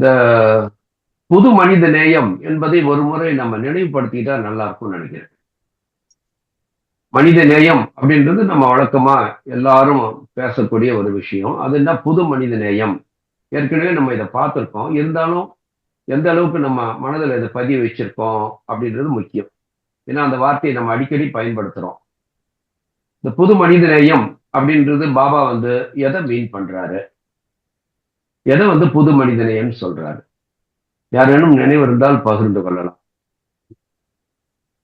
இந்த புது மனித நேயம் என்பதை ஒரு முறை நம்ம நினைவுபடுத்திக்கிட்டா நல்லா இருக்கும்னு நினைக்கிறேன். மனித நேயம் அப்படின்றது நம்ம வழக்கமா எல்லாரும் பேசக்கூடிய ஒரு விஷயம். அது என்ன புது மனித நேயம்? ஏற்கனவே நம்ம இதை பார்த்திருக்கோம். இருந்தாலும் எந்த அளவுக்கு நம்ம மனதில் இதை பதிய வச்சிருக்கோம் அப்படின்றது முக்கியம். ஏன்னா அந்த வார்த்தையை நம்ம அடிக்கடி பயன்படுத்துறோம். இந்த புது மனித நேயம் அப்படின்றது பாபா எதை மீன் பண்றாரு? எதை புது மனித நேயம் சொல்றாரு? யாரேனும் நினைவு இருந்தால் பகிர்ந்து கொள்ளலாம்.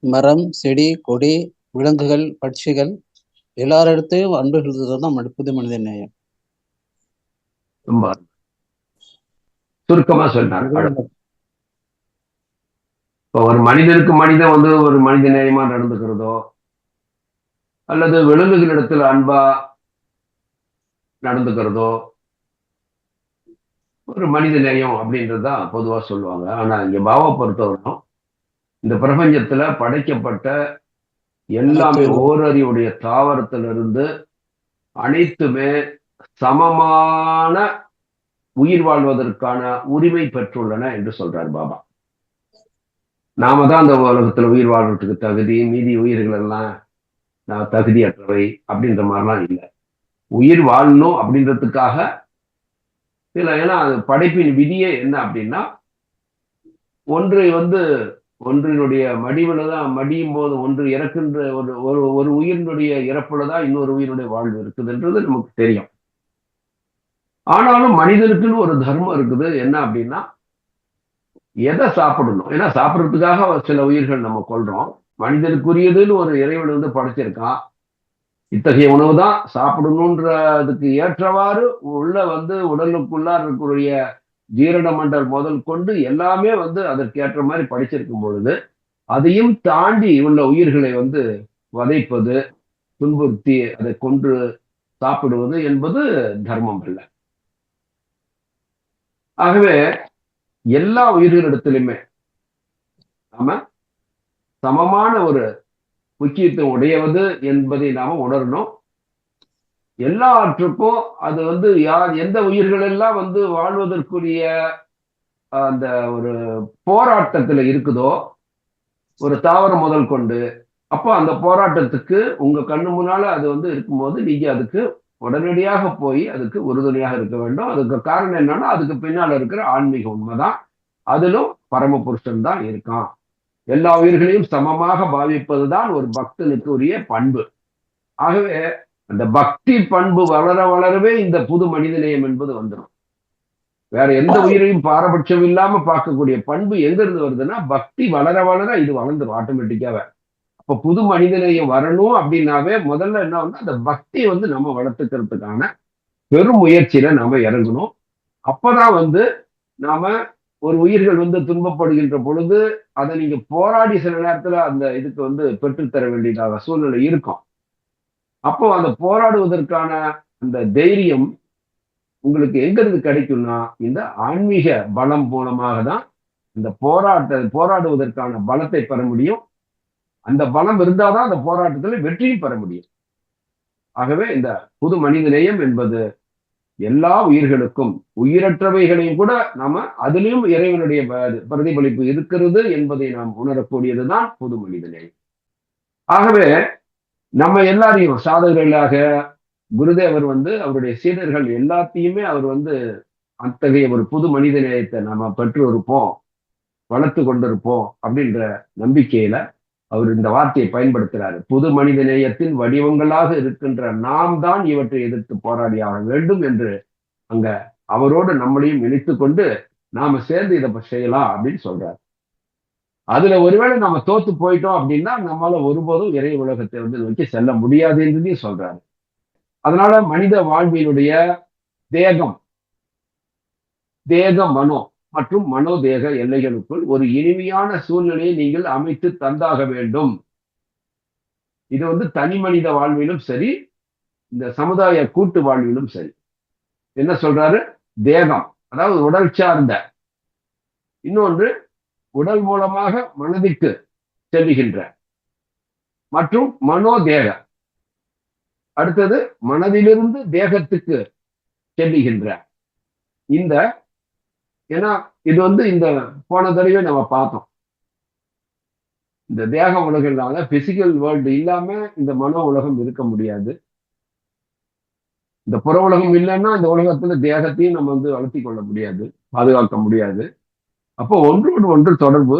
மரம், செடி, கொடி, விலங்குகள், பட்சிகள் எல்லாரிடத்தையும் அன்பு செலுத்துறது தான் புது மனித நேயம். ரொம்ப சுருக்கமா சொன்னார். இப்போ ஒரு மனிதனுக்கு மனிதன் ஒரு மனித நேயமா நடந்துக்கிறதோ அல்லது விலங்குகளிடத்தில் அன்பா நடந்துக்கிறதோ ஒரு மனித நேயம் அப்படின்றதுதான் பொதுவா சொல்லுவாங்க. ஆனா இங்க பாபா பொறுத்தவரைக்கும் இந்த பிரபஞ்சத்துல படைக்கப்பட்ட எல்லாமே ஓரறிவுடைய தாவரத்திலிருந்து அனைத்துமே சமமான உயிர் வாழ்வதற்கான உரிமை பெற்றுள்ளன என்று சொல்றார் பாபா. நாம தான் அந்த உலகத்துல உயிர் வாழ்றதுக்கு தகுதி, மீதி உயிர்கள் எல்லாம் தகுதியற்றவை அப்படின்ற மாதிரிலாம் இல்லை. உயிர் வாழணும் அப்படின்றதுக்காக இல்ல. ஏன்னா அது படைப்பின் விதியே என்ன அப்படின்னா, ஒன்றை ஒன்றினுடைய மடிவுல தான் மடியும் போது ஒன்று இறக்கின்ற ஒரு ஒரு ஒரு உயிரினுடைய இறப்புல தான் இன்னொரு உயிரினுடைய வாழ்வு இருக்குதுன்றது நமக்கு தெரியும். ஆனாலும் மனிதனுக்குன்னு ஒரு தர்மம் இருக்குது. என்ன அப்படின்னா, எதை சாப்பிடணும்? ஏன்னா சாப்பிட்றதுக்காக சில உயிர்கள் நம்ம கொள்றோம். மனிதனுக்குரியதுன்னு ஒரு இறைவன் படைச்சிருக்கான். இத்தகைய உணவு தான் சாப்பிடணுன்றதுக்கு ஏற்றவாறு உள்ள உடலுக்குள்ளா இருக்கக்கூடிய ஜீரண மண்டல் முதல் கொண்டு எல்லாமே அதற்கு ஏற்ற மாதிரி படிச்சிருக்கும் பொழுது, அதையும் தாண்டி உள்ள உயிர்களை வதைப்பது, துன்புறுத்தி அதை கொன்று சாப்பிடுவது என்பது தர்மம் அல்ல. ஆகவே எல்லா உயிர்களிடத்திலுமே நாம சமமான ஒரு முக்கியத்துவம் உடையவது என்பதை நாம உணரணும். எல்லாவற்றுக்கும் அது யார் எந்த உயிர்கள் எல்லாம் வாழ்வதற்குரிய அந்த ஒரு போராட்டத்துல இருக்குதோ, ஒரு தாவரம் முதல் கொண்டு, அப்போ அந்த போராட்டத்துக்கு உங்க கண்ணு முன்னால அது இருக்கும்போது நீங்க அதுக்கு உடனடியாக போய் அதுக்கு உறுதுணையாக இருக்க வேண்டும். அதுக்கு காரணம் என்னன்னா, அதுக்கு பின்னால இருக்கிற ஆன்மீக உண்மைதான். அதிலும் பரமபுருஷன் தான் இருக்கான். எல்லா உயிர்களையும் சமமாக பாவிப்பதுதான் ஒரு பக்தனுக்கு உரிய பண்பு. ஆகவே அந்த பக்தி பண்பு வளர வளரவே இந்த புது மனிதநேயம் என்பது வந்துடும். வேற எந்த உயிரையும் பாரபட்சம் இல்லாம பார்க்கக்கூடிய பண்பு எங்க இருந்து வருதுன்னா, பக்தி வளர வளர இது வளர்ந்துடும் ஆட்டோமேட்டிக்காவே. அப்ப புது மனிதநேயம் வரணும் அப்படின்னாவே முதல்ல என்ன அந்த பக்தி நம்ம வளர்த்துக்கிறதுக்கான பெரும் முயற்சியில நாம இறங்கணும். அப்பதான் நாம ஒரு உயிர்கள் துன்பப்படுகின்ற பொழுது அதை நீங்க போராடி சில நேரத்துல அந்த இதுக்கு பெற்றுத்தர வேண்டியதாக சூழ்நிலை இருக்கும். அப்போ அந்த போராடுவதற்கான அந்த தைரியம் உங்களுக்கு எங்க இருந்து கிடைக்கும்னா, இந்த ஆன்மீக பலம் மூலமாக தான் இந்த போராடுவதற்கான பலத்தை பெற முடியும். அந்த பலம் இருந்தாதான் அந்த போராட்டத்தில் வெற்றியும் பெற முடியும். ஆகவே இந்த புது மனிதநேயம் என்பது எல்லா உயிர்களுக்கும், உயிரற்றவைகளையும் கூட நாம அதிலும் இறைவனுடைய பிரதிபலிப்பு இருக்கிறது என்பதை நாம் உணரக்கூடியதுதான் புது மனிதநேயம். ஆகவே நம்ம எல்லாரையும் சாதகர்களாக குருதேவர் அவருடைய சீடர்கள் எல்லாத்தையுமே அவர் அத்தகைய ஒரு புது மனித நேயத்தை நாம பெற்று இருப்போம், வளர்த்து கொண்டிருப்போம் அப்படின்ற நம்பிக்கையில அவர் இந்த வார்த்தையை பயன்படுத்துகிறாரு. புது மனித நேயத்தின் வடிவங்களாக இருக்கின்ற நாம் தான் இவற்றை எதிர்த்து போராடியாக வேண்டும் என்று அங்க அவரோடு நம்மளையும் இணைத்துக் கொண்டு நாம சேர்ந்து இதை செய்யலாம் அப்படின்னு சொல்றாரு. அதுல ஒருவேளை நம்ம தோத்து போயிட்டோம் அப்படின்னா நம்மளால ஒருபோதும் இறை உலகத்தை நோக்கி செல்ல முடியாது என்றதையும் சொல்றாரு. அதனால மனித வாழ்வினுடைய தேகம், மனோ மற்றும் மனோதேக எல்லைகளுக்குள் ஒரு இனிமையான சூழ்நிலையை நீங்கள் அமைத்து தந்தாக வேண்டும். இது தனி மனித வாழ்விலும் சரி, இந்த சமுதாய கூட்டு வாழ்விலும் சரி. என்ன சொல்றாரு? தேகம், அதாவது உடல் சார்ந்த, இன்னொன்று உடல் மூலமாக மனதிற்கு செல்லுகின்ற, மற்றும் மனோதேக, அடுத்தது மனதிலிருந்து தேகத்துக்கு செல்லுகின்ற இந்த ஏன்னா இது வந்து இந்த போன தடவை நம்ம பார்த்தோம். இந்த தேக உலகினால பிசிக்கல் வேர்ல்டு இல்லாம இந்த மனோ உலகம் இருக்க முடியாது. இந்த புற உலகம் இல்லைன்னா இந்த உலகத்துல தேகத்தையும் நம்ம வந்து வளர்த்தி கொள்ள முடியாது, பாதுகாக்க முடியாது. அப்போ ஒன்றோடு ஒன்று தொடர்பு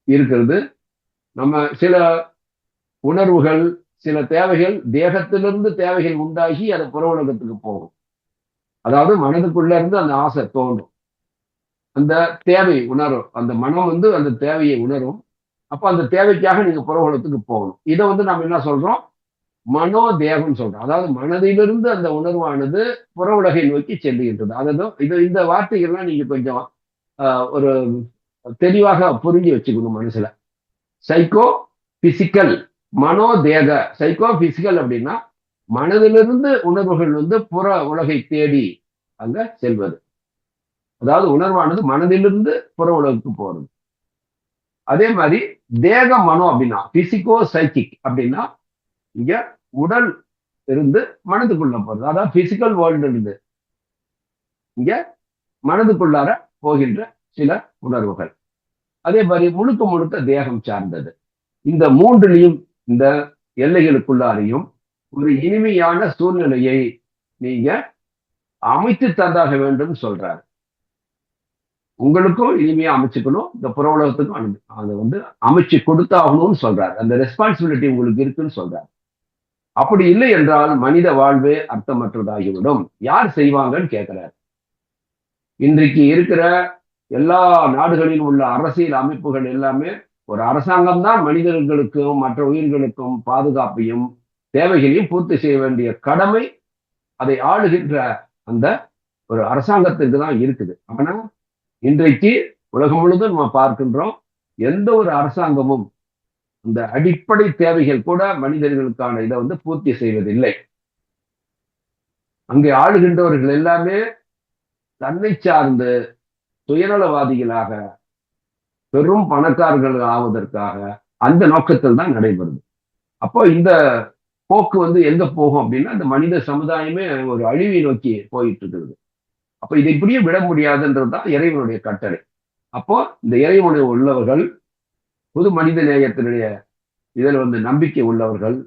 இருக்கிறது. நம்ம சில உணர்வுகள், சில தேவைகள் தேகத்திலிருந்து தேவைகள் உண்டாகி அது புற உலகத்துக்கு போகும். அதாவது மனதுக்குள்ள இருந்து அந்த ஆசை தோன்றும். அந்த தேவை உணரும். அந்த மனம் வந்து அந்த தேவையை உணரும். அப்ப அந்த தேவைக்காக நீங்க புற உலகத்துக்கு போகணும். இதை வந்து நம்ம என்ன சொல்றோம்? மனோ தேகம் சொல்றோம். அதாவது மனதிலிருந்து அந்த உணர்வானது புற உலகை நோக்கி செல்லுகின்றது. அதான் இந்த வார்த்தைகள்லாம் நீங்க கொஞ்சம் ஒரு தெளிவாக புரிஞ்சு வச்சுக்கணும் மனசுல. சைக்கோ பிசிக்கல், மனோ தேக. சைக்கோ பிசிக்கல் அப்படின்னா மனதிலிருந்து உணர்வுகள் வந்து புற உலகை தேடி அங்க செல்வது. அதாவது உணர்வானது மனதிலிருந்து புற உலகுக்கு போறது. அதே மாதிரி தேக மனோ அப்படின்னா பிசிக்கோ சைக்கிக் அப்படின்னா இங்க உடல் இருந்து மனதுக்குள்ள போறது. அதாவது பிசிக்கல் வேர்ல்டு இருந்து இங்க மனதுக்குள்ளார போகின்ற சில உணர்வுகள். அதே மாதிரி முழுக்க முழுக்க தேகம் சார்ந்தது. இந்த மூன்றிலையும், இந்த எல்லைகளுக்குள்ளாரையும் ஒரு இனிமையான சூழ்நிலையை நீங்க அமைத்து தந்தாக வேண்டும் சொல்றாரு. உங்களுக்கும் இனிமையா அமைச்சுக்கணும், இந்த புற உலகத்துக்கும் அதை வந்து அமைச்சு கொடுத்தாகணும்னு சொல்றாரு. அந்த ரெஸ்பான்சிபிலிட்டி உங்களுக்கு இருக்குன்னு சொல்றாரு. அப்படி இல்லை என்றால் மனித வாழ்வே அர்த்தமற்றதாகிவிடும். யார் செய்வாங்கன்னு கேட்கிறார். இன்றைக்கு இருக்கிற எல்லா நாடுகளிலும் உள்ள அரசியல் அமைப்புகள் எல்லாமே ஒரு அரசாங்கம் தான் மனிதர்களுக்கும் மற்ற உயிர்களுக்கும் பாதுகாப்பையும் தேவைகளையும் பூர்த்தி செய்ய வேண்டிய கடமை அதை ஆளுகின்ற அந்த ஒரு அரசாங்கத்திற்கு தான் இருக்குது. ஆனா இன்றைக்கு உலகம் முழுவதும் நம்ம பார்க்கின்றோம், எந்த ஒரு அரசாங்கமும் இந்த அடிப்படை தேவைகள் கூட மனிதர்களுக்கான இதை வந்து பூர்த்தி செய்வதில்லை. அங்கே ஆளுகின்றவர்கள் எல்லாமே தன்னை சார்ந்து சுயநலவாதிகளாக, பெரும் பணக்காரர்கள் ஆவதற்காக அந்த நோக்கத்தில் தான் நடைபெறுது. அப்போ இந்த போக்கு வந்து எங்க போகும் அப்படின்னா, இந்த மனித சமுதாயமே ஒரு அழிவை நோக்கி போயிட்டு இருக்கிறது. அப்ப இதை இப்படியே விட முடியாதுன்றதுதான் இறைவனுடைய கட்டளை. அப்போ இந்த இறைவனை உள்ளவர்கள், புது மனித நேயத்தினுடைய இதில் வந்து நம்பிக்கை உள்ளவர்கள்,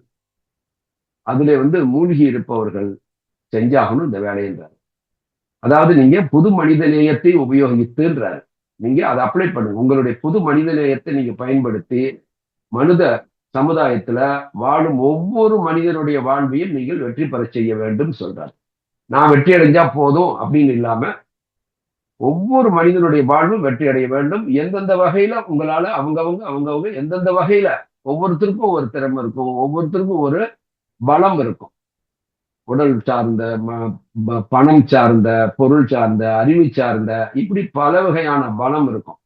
அதிலே வந்து மூழ்கி இருப்பவர்கள் செஞ்சாகணும் இந்த வேலைன்றார். அதாவது நீங்க புது மனித நேயத்தை உபயோகித்துன்றாரு. நீங்க அதை அப்ளை பண்ணுங்க. உங்களுடைய புது மனித நேயத்தை நீங்க பயன்படுத்தி மனித சமுதாயத்துல வாழும் ஒவ்வொரு மனிதனுடைய வாழ்வையும் நீங்கள் வெற்றி பெற செய்ய வேண்டும் சொல்றார். நான் வெற்றி அடைஞ்சா போதும் அப்படின்னு இல்லாம ஒவ்வொரு மனிதனுடைய வாழ்வும் வெற்றி அடைய வேண்டும். எந்தெந்த வகையில உங்களால அவங்கவுங்க எந்தெந்த வகையில ஒவ்வொருத்தருக்கும் ஒரு திறமை இருக்கும், ஒவ்வொருத்தருக்கும் ஒரு பலம் இருக்கும். உடல் சார்ந்த, பணம் சார்ந்த, பொருள் சார்ந்த, அறிவு சார்ந்த, இப்படி பல வகையான பலம் இருக்கும்.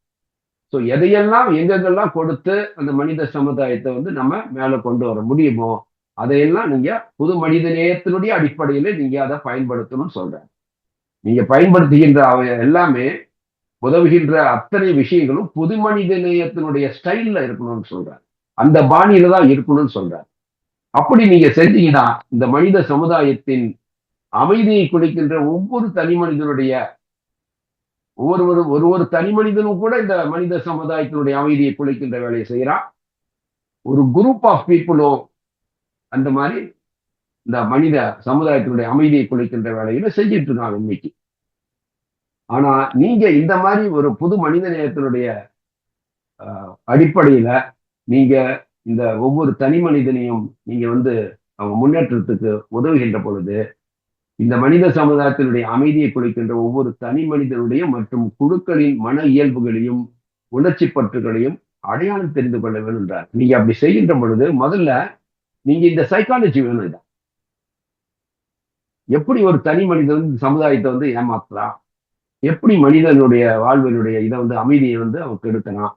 ஸோ எதையெல்லாம் எங்கெங்கெல்லாம் கொடுத்து அந்த மனித சமுதாயத்தை வந்து நம்ம மேல கொண்டு வர முடியுமோ அதையெல்லாம் நீங்க புது மனித நேயத்தினுடைய அடிப்படையில நீங்க அதை பயன்படுத்தணும்னு சொல்றேன். நீங்க பயன்படுத்துகின்ற எல்லாமே உதவுகின்ற அத்தனை விஷயங்களும் புது மனித நேயத்தினுடைய ஸ்டைல்ல இருக்கணும்னு சொல்றாரு. அந்த பாணியில தான் இருக்கணும்னு சொல்றாரு. அப்படி நீங்க செஞ்சீங்கன்னா இந்த மனித சமுதாயத்தின் அமைதியை குலைக்கின்ற ஒவ்வொரு தனி மனிதனுடைய ஒரு தனி மனிதனும் கூட இந்த மனித சமுதாயத்தினுடைய அமைதியை குலைக்கின்ற வேலையை செய்யறான். ஒரு குரூப் ஆஃப் பீப்புளும் அந்த மாதிரி இந்த மனித சமுதாயத்தினுடைய அமைதியை குலைக்கின்ற வேலையில செஞ்சிட்டு இருக்காங்க இன்னைக்கு. ஆனா நீங்க இந்த மாதிரி ஒரு புது மனித நேயத்தினுடைய அடிப்படையில நீங்க இந்த ஒவ்வொரு தனி மனிதனையும் நீங்க வந்து அவங்க முன்னேற்றத்துக்கு உதவுகின்ற பொழுது இந்த மனித சமுதாயத்தினுடைய அமைதியை குலைக்கின்ற ஒவ்வொரு தனி மனிதனுடைய மற்றும் குழுக்களின் மன இயல்புகளையும் உணர்ச்சி பற்றுகளையும் அடையாளம் தெரிந்து கொள்ள வேண்டும் என்றார். நீங்க அப்படி செய்கின்ற பொழுது முதல்ல நீங்க இந்த சைக்காலஜி வேணும். இதான் எப்படி ஒரு தனி மனிதன் சமுதாயத்தை வந்து ஏமாத்தலாம், எப்படி மனிதனுடைய வாழ்வினுடைய இதை வந்து அமைதியை வந்து அவன் கெடுக்கலாம்,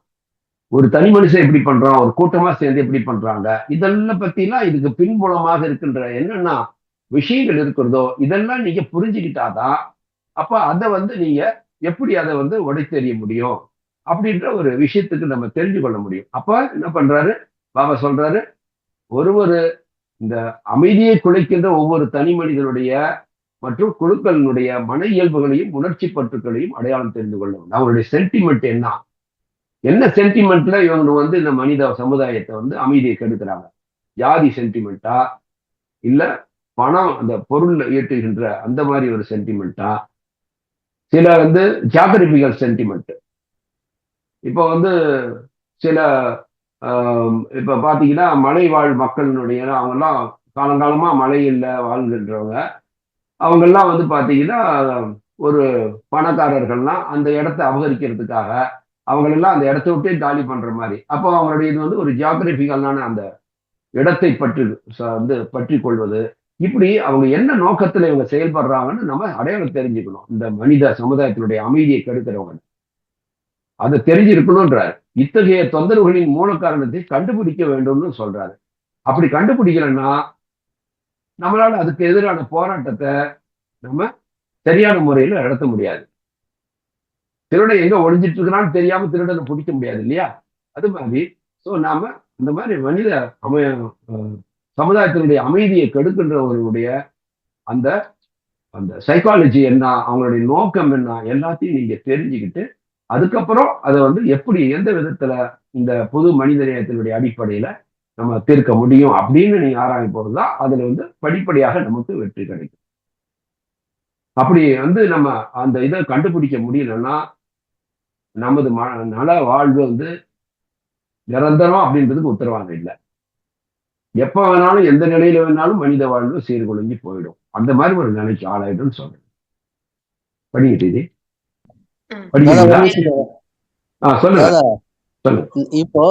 ஒரு தனி மனுஷன் எப்படி பண்றான், ஒரு கூட்டமா சேர்ந்து எப்படி பண்றாங்க, இதெல்லாம் பத்திலாம் இதுக்கு பின்புலமாக இருக்கின்ற என்னென்ன விஷயங்கள் இருக்கிறதோ இதெல்லாம் நீங்க புரிஞ்சுக்கிட்டாதான் அப்ப அதை வந்து நீங்க எப்படி அதை வந்து உடைத்தெறிய முடியும் அப்படின்ற ஒரு விஷயத்துக்கு நம்ம தெரிஞ்சு கொள்ள முடியும். அப்ப என்ன பண்றாரு பாபா சொல்றாரு, ஒரு இந்த அமைதியை குலைக்கின்ற ஒவ்வொரு தனி மனிதனுடைய மற்றும் குழுக்களினுடைய மன இயல்புகளையும் உணர்ச்சி பற்றுக்களையும் அடையாளம் தெரிந்து கொள்ள வேண்டும். அவங்களுடைய சென்டிமெண்ட் என்ன சென்டிமெண்ட்ல இவங்க வந்து இந்த மனித சமுதாயத்தை வந்து அமைதியை கெடுக்கிறாங்க? ஜாதி சென்டிமெண்டா, இல்ல பணம் அந்த பொருள் ஈட்டுகின்ற அந்த மாதிரி ஒரு சென்டிமெண்டா, சில வந்து ஜாகிரபிக்கல் சென்டிமெண்ட். இப்போ வந்து சில இப்ப பாத்தீங்கன்னா மலை வாழ் மக்களினுடைய அவங்கெல்லாம் காலங்காலமா மலையில வாழ்கின்றவங்க, அவங்கெல்லாம் வந்து பாத்தீங்கன்னா ஒரு பணக்காரர்கள்லாம் அந்த இடத்தை அபகரிக்கிறதுக்காக அவங்களெல்லாம் அந்த இடத்த விட்டே காலி பண்ற மாதிரி. அப்போ அவங்களுடைய இது வந்து ஒரு ஜியாகிரபிக்கலான அந்த இடத்தை வந்து பற்றி கொள்வது. இப்படி அவங்க என்ன நோக்கத்துல இவங்க செயல்படுறாங்கன்னு நம்ம அடையாளம் தெரிஞ்சுக்கணும். இந்த மனித சமுதாயத்தினுடைய அமைதியை கெடுக்கிறவங்க அதை தெரிஞ்சிருக்கணும்ன்றாரு. இத்தகைய தொந்தரவுகளின் மூல காரணத்தை கண்டுபிடிக்க வேண்டும்னு சொல்றாரு. அப்படி கண்டுபிடிக்கலன்னா நம்மளால அதுக்கு எதிரான போராட்டத்தை நம்ம சரியான முறையில நடத்த முடியாது. திருடன் எங்க ஒளிஞ்சிட்டு இருக்கிறான்னு தெரியாம திருடனை பிடிக்க முடியாது இல்லையா? அது மாதிரி நாம இந்த மாதிரி மனித சமுதாயத்தினுடைய அமைதியை கெடுக்கின்றவர்களுடைய அந்த அந்த சைக்காலஜி என்ன, அவங்களுடைய நோக்கம் என்ன, எல்லாத்தையும் நீங்க தெரிஞ்சுக்கிட்டு அதுக்கப்புறம் அதை வந்து எப்படி எந்த விதத்துல இந்த புது மனித நேயத்தினுடைய அடிப்படையில நம்ம தீர்க்க முடியும் அப்படின்னு நீங்க ஆராயும் போதுதான் அதுல வந்து படிப்படியாக நமக்கு வெற்றி கிடைக்கும். அப்படி வந்து நம்ம அந்த இதை கண்டுபிடிக்க முடியலன்னா நமது நல வாழ்வு வந்து நிரந்தரம் அப்படின்றதுக்கு உத்தரவாதம் இல்லை. எப்ப வேணாலும் எந்த நிலையில வேணாலும் மனித வாழ்வு சீர்குலைஞ்சு போயிடும். அந்த மாதிரி ஒரு நிலைக்கு ஆளாயிடும் சொல்றேன். படிங்க தீதி, படிக்கிறீங்களா? சொல்லுங்க சொல்லுங்க. இப்போ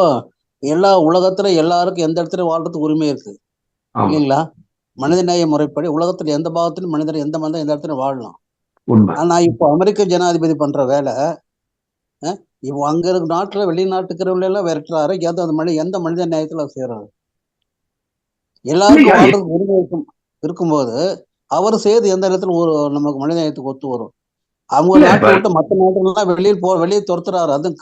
எல்லா உலகத்துல எல்லாருக்கும் எந்த இடத்துல வாழ்றதுக்கு உரிமை இருக்கு இல்லைங்களா? மனிதநேய முறைப்படி உலகத்துல எந்த பாகத்திலும் மனிதர் எந்த மனிதன் எந்த இடத்துல வாழலாம். ஆனா இப்போ அமெரிக்க ஜனாதிபதி பண்ற வேலை, இப்போ அங்க இருக்க நாட்டுல வெளிநாட்டுக்கிறவங்க எல்லாம் விரட்டுறாரு. எந்த மனித நேயத்துல செய்யறாரு? எல்லாருக்கும் வாழ்றதுக்கு உரிமை இருக்கும்போது அவர் செய்து எந்த இடத்துல நமக்கு மனித நேயத்துக்கு ஒத்து வரும்? அவங்க நாட்டை விட்டு மற்ற நாட்டுலாம் வெளியே துரத்துறாரு. அதுவும்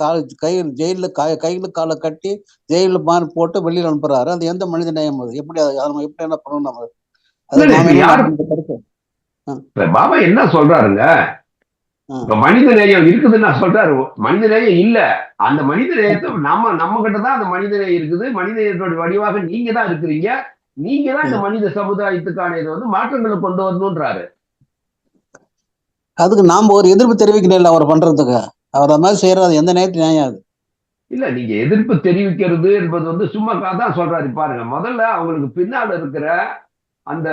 கையில காலை கட்டி ஜெயில போட்டு வெளியில அனுப்புறாரு. அது எந்த மனித நேயம்? அது எப்படி எப்படி என்ன பண்ணணும்? நம்ம பாபா என்ன சொல்றாருங்க, மனித நேயம் இருக்குதுன்னு நான் சொல்றாரு. மனித நேயம் இல்ல, அந்த மனித நேயத்தை நம்ம கிட்டதான் அந்த மனித நேயம் இருக்குது. மனித நேயத்தோட வடிவாக நீங்க தான் இருக்கிறீங்க. நீங்க தான் இந்த மனித சமுதாயத்துக்கான இதை வந்து மாற்றங்களை கொண்டு வரணும்ன்றாரு. அதுக்கு நாம ஒரு எதிர்ப்பு தெரிவிக்கணும் அவர் பண்றதுக்கு. அவர் அது மாதிரி செய்யறது எந்த நேரத்து நியாயம்? அது இல்ல, நீங்க எதிர்ப்பு தெரிவிக்கிறது என்பது வந்து சும்மா தான் சொல்றாரு. பாருங்க, முதல்ல அவங்களுக்கு பின்னால இருக்கிற அந்த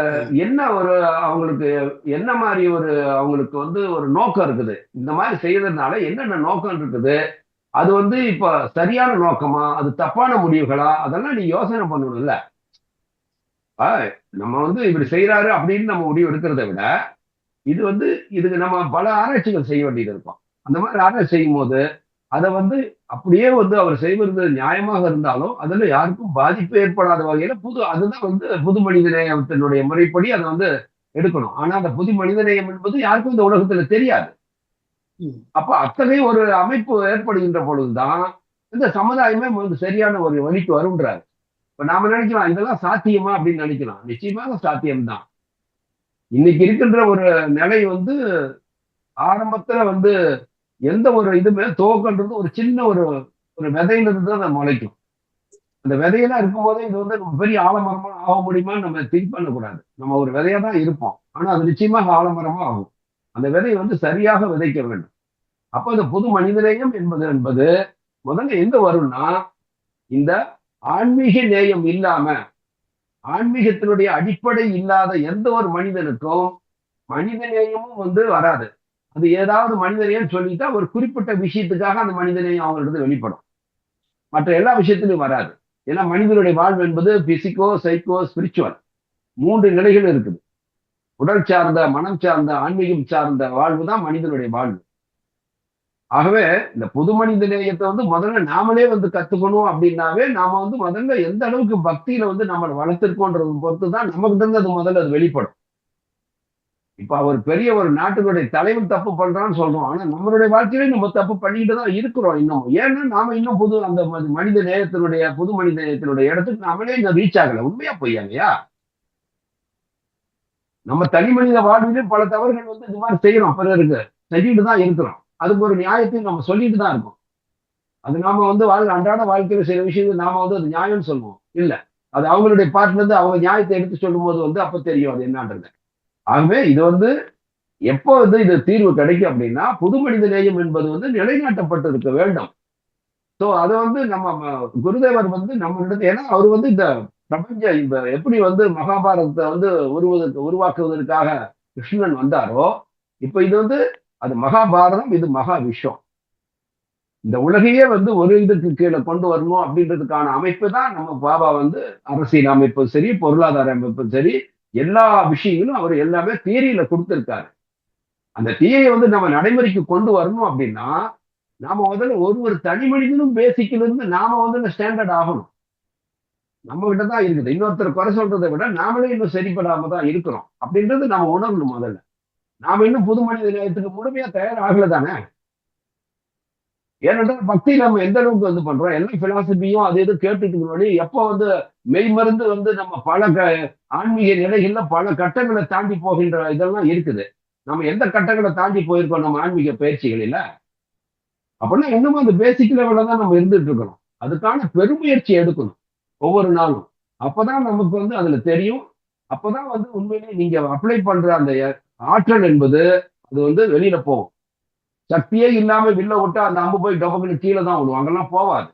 என்ன ஒரு அவங்களுக்கு என்ன மாதிரி ஒரு அவங்களுக்கு வந்து ஒரு நோக்கம் இருக்குது. இந்த மாதிரி செய்யறதுனால என்னென்ன நோக்கம் இருக்குது, அது வந்து இப்ப சரியான நோக்கமா, அது தப்பான முடிவுகளா, அதெல்லாம் நீ யோசனை பண்ணணும்ல. நம்ம வந்து இப்படி செய்யறாரு அப்படின்னு நம்ம முடிவு எடுக்கிறத விட இது வந்து இதுக்கு நம்ம பல ஆராய்ச்சிகள் செய்ய வேண்டியது இருக்கும். அந்த மாதிரி ஆராய்ச்சி செய்யும் போது அதை வந்து அப்படியே வந்து அவர் செய்வது நியாயமாக இருந்தாலும் அதுல யாருக்கும் பாதிப்பு ஏற்படாத வகையில அதுதான் வந்து புது மனித நேயத்தினுடைய முறைப்படி அதை வந்து எடுக்கணும். ஆனா அந்த புது மனித நேயம் என்பது யாருக்கும் இந்த உலகத்துல தெரியாது. அப்ப அத்தகைய ஒரு அமைப்பு ஏற்படுகின்ற பொழுதுதான் இந்த சமுதாயமே வந்து சரியான ஒரு வழிக்கு வரும்ன்றாரு. இப்ப நாம நினைக்கலாம் இதெல்லாம் சாத்தியமா அப்படின்னு நினைக்கலாம். நிச்சயமாக சாத்தியம்தான். இன்னைக்கு இருக்கின்ற ஒரு நிலை வந்து ஆரம்பத்துல வந்து எந்த ஒரு இதுமே துவக்கன்றது ஒரு சின்ன ஒரு விதையிலிருந்து தான் நம்ம முளைக்கும். அந்த விதையெல்லாம் இருக்கும் போதே இது வந்து நம்ம பெரிய ஆலமரமா ஆக முடியுமான்னு நம்ம திங்க் பண்ணக்கூடாது. நம்ம ஒரு விதையா தான் இருப்போம், ஆனா அது நிச்சயமாக ஆலமரமா ஆகும். அந்த விதையை வந்து சரியாக விதைக்க வேண்டும். அப்ப இந்த புது மனிதநேயம் என்பது முதல்ல எங்க வரும்னா, இந்த ஆன்மீக நேயம் இல்லாம, ஆன்மீகத்தினுடைய அடிப்படை இல்லாத எந்த ஒரு மனிதனுக்கும் மனித நேயமும் வந்து வராது. அது ஏதாவது மனிதநேயம் சொல்லிட்டா ஒரு குறிப்பிட்ட விஷயத்துக்காக அந்த மனிதநேயம் அவங்களுக்கு வெளிப்படும். மற்ற எல்லா விஷயத்திலும் வராது. ஏன்னா மனிதனுடைய வாழ்வு என்பது பிசிக்கோ, சைக்கோ, ஸ்பிரிச்சுவல் 3 நிலைகள் இருக்குது. உடல் சார்ந்த, மனம் சார்ந்த, ஆன்மீகம் சார்ந்த வாழ்வு தான் மனிதனுடைய வாழ்வு. ஆகவே இந்த புது மனித நேயத்தை வந்து முதல்ல நாமளே வந்து கத்துக்கணும் அப்படின்னாவே நாம வந்து முதல்ல எந்த அளவுக்கு பக்தியில வந்து நம்ம வளர்த்திருக்கோன்றது பொறுத்து தான் நமக்கு இருந்து அது முதல்ல அது வெளிப்படும். இப்ப அவர் பெரிய ஒரு நாட்டுடைய தலைவன் தப்பு பண்றான்னு சொல்றோம், ஆனா நம்மளுடைய வாழ்க்கையில நம்ம தப்பு பண்ணிட்டு தான் இருக்கிறோம் இன்னும். ஏன்னா நாம இன்னும் அந்த மனித நேயத்தினுடைய புது மனித நேயத்தினுடைய இடத்துக்கு நாமளே இன்னும் ரீச் ஆகல. உண்மையா பொய்யாங்கய்யா? நம்ம தனி மனித வாழ்விலும் பல தவறுகள் வந்து இந்த மாதிரி செய்யறோம், பிறருக்கு செஞ்சுட்டு தான் இருக்கிறோம். அதுக்கு ஒரு நியாயத்தையும் நம்ம சொல்லிட்டு தான் இருக்கோம். அது நாம வந்து அன்றாட வாழ்க்கையில சில விஷயங்கள் நாம வந்து அது நியாயம்னு சொல்லுவோம். இல்ல, அது அவங்களுடைய பார்ட்ல இருந்து அவங்க நியாயத்தை எடுத்து சொல்லும் போது வந்து அப்ப தெரியும் அது என்னன்றது. ஆகவே இது வந்து எப்போ வந்து இது தீர்வு கிடைக்கும் அப்படின்னா, புது மனித நேயம் என்பது வந்து நிலைநாட்டப்பட்டு இருக்க வேண்டும். சோ அது வந்து நம்ம குருதேவர் வந்து நம்மளிடத்து, ஏன்னா அவர் வந்து இந்த பிரபஞ்ச இந்த எப்படி வந்து மகாபாரதத்தை வந்து உருவாக்குவதற்காக கிருஷ்ணன் வந்தாரோ, இப்ப இது வந்து அது மகாபாரதம், இது மகா விஸ்வம். இந்த உலகையே வந்து ஒரு இதுக்கு கீழே கொண்டு வரணும் அப்படின்றதுக்கான அமைப்பு தான் நம்ம பாபா வந்து அரசியல் அமைப்பும் சரி, பொருளாதார அமைப்பும் சரி, எல்லா விஷயங்களும் அவர் எல்லாமே தியரியில கொடுத்திருக்காரு. அந்த தியரியை வந்து நம்ம நடைமுறைக்கு கொண்டு வரணும் அப்படின்னா, நாம முதல்ல ஒரு தனி மனிதனும் பேசிக்ல இருந்து நாம வந்து ஸ்டாண்டர்ட் ஆகணும். நம்ம கிட்ட தான் இருக்குது. இன்னொருத்தர் குறை சொல்றதை விட நாமளே இன்னும் சரிப்படாம தான் இருக்கிறோம் அப்படின்றது நம்ம உணரணும் முதல்ல. நாம இன்னும் புது மனித நேயத்துக்கு முழுமையா தயார் ஆகல தானே. ஏனென்றால் பக்தி நம்ம எந்த அளவுக்கு வந்து பண்றோம், எல்லா பிலாசபியும் அது இது கேட்டுட்டு முன்னாடி எப்போ வந்து மெய்மருந்து வந்து நம்ம பல ஆன்மீக நிலைகள்ல பல கட்டங்களை தாண்டி போகின்ற இதெல்லாம் இருக்குது. நம்ம எந்த கட்டங்களை தாண்டி போயிருக்கோம் நம்ம ஆன்மீக பயிற்சிகளில? அப்படின்னா இன்னமும் அந்த பேசிக் லெவல்ல தான் நம்ம இருந்துட்டு இருக்கிறோம். அதுக்கான பெருமுயற்சி எடுக்கணும் ஒவ்வொரு நாளும். அப்பதான் நமக்கு வந்து அதுல தெரியும். அப்பதான் வந்து உண்மையிலேயே நீங்க அப்ளை பண்ற அந்த ஆற்றல் என்பது அது வந்து வெளியில போகும். சக்தியே இல்லாம வில்ல விட்டா அந்த அம்பு போய் டபக்குன்னு கீழே தான் விடும், அங்கெல்லாம் போவாது.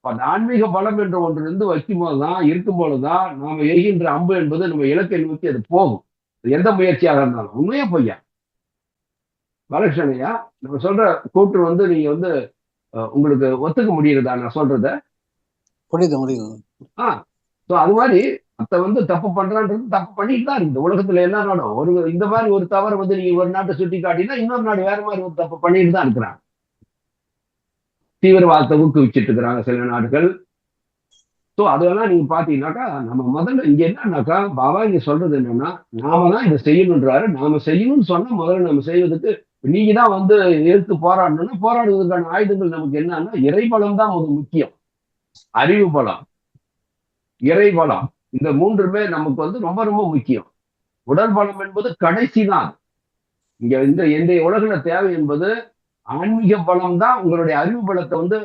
அந்த ஆன்மீக பலம் என்ற ஒன்று இருந்து வைக்கும் போதுதான், இருக்கும் பொழுதுதான் நாம எய்கின்ற அம்பு என்பது நம்ம இலக்கை நோக்கி அது போகும். எந்த முயற்சியாக இருந்தாலும் உண்மையா பொய்யா? பாலகிருஷ்ணன் ஐயா, நம்ம சொல்ற கூற்று வந்து நீங்க வந்து உங்களுக்கு ஒத்துக்க முடியுறதா நான் சொல்றத? புரியுது புரியுது. அது மாதிரி மத்த வந்து தப்பு பண்றான்றது தப்பு பண்ணிட்டு தான் இருக்குது உலகத்துல எல்லா நாடும். இந்த மாதிரி ஒரு தவறை வந்து நீங்க ஒரு நாட்டை சுட்டி காட்டினா இன்னொரு நாடு வேற மாதிரி ஒரு தப்பு பண்ணிட்டு தான் இருக்கிறாங்க. தீவிரவாதத்தை ஊக்குவிச்சிட்டு இருக்கிறாங்க சில நாடுகள். ஸோ அதெல்லாம் நீங்க பாத்தீங்கன்னாக்கா நம்ம முதல்ல இங்க என்னன்னாக்கா பாபா இங்க சொல்றது என்னன்னா, நாம தான் இதை செய்யணுன்றாரு. நாம செய்யணும்னு சொன்னா முதல்ல நம்ம செய்வதற்கு நீங்க தான் வந்து எதிர்த்து போராடணும்னா, போராடுவதற்கான ஆயுதங்கள் நமக்கு என்னன்னா இறைபலம் தான் முக்கியம். அறிவு பலம், இறைபலம், இந்த மூன்றுமே நமக்கு வந்து ரொம்ப ரொம்ப முக்கியம். உடல் பலம் என்பது கடைசி தான். இங்க இந்த உலகில தேவை என்பது ஆன்மீக பலம் தான். உங்களுடைய அறிவு பலத்தை வந்து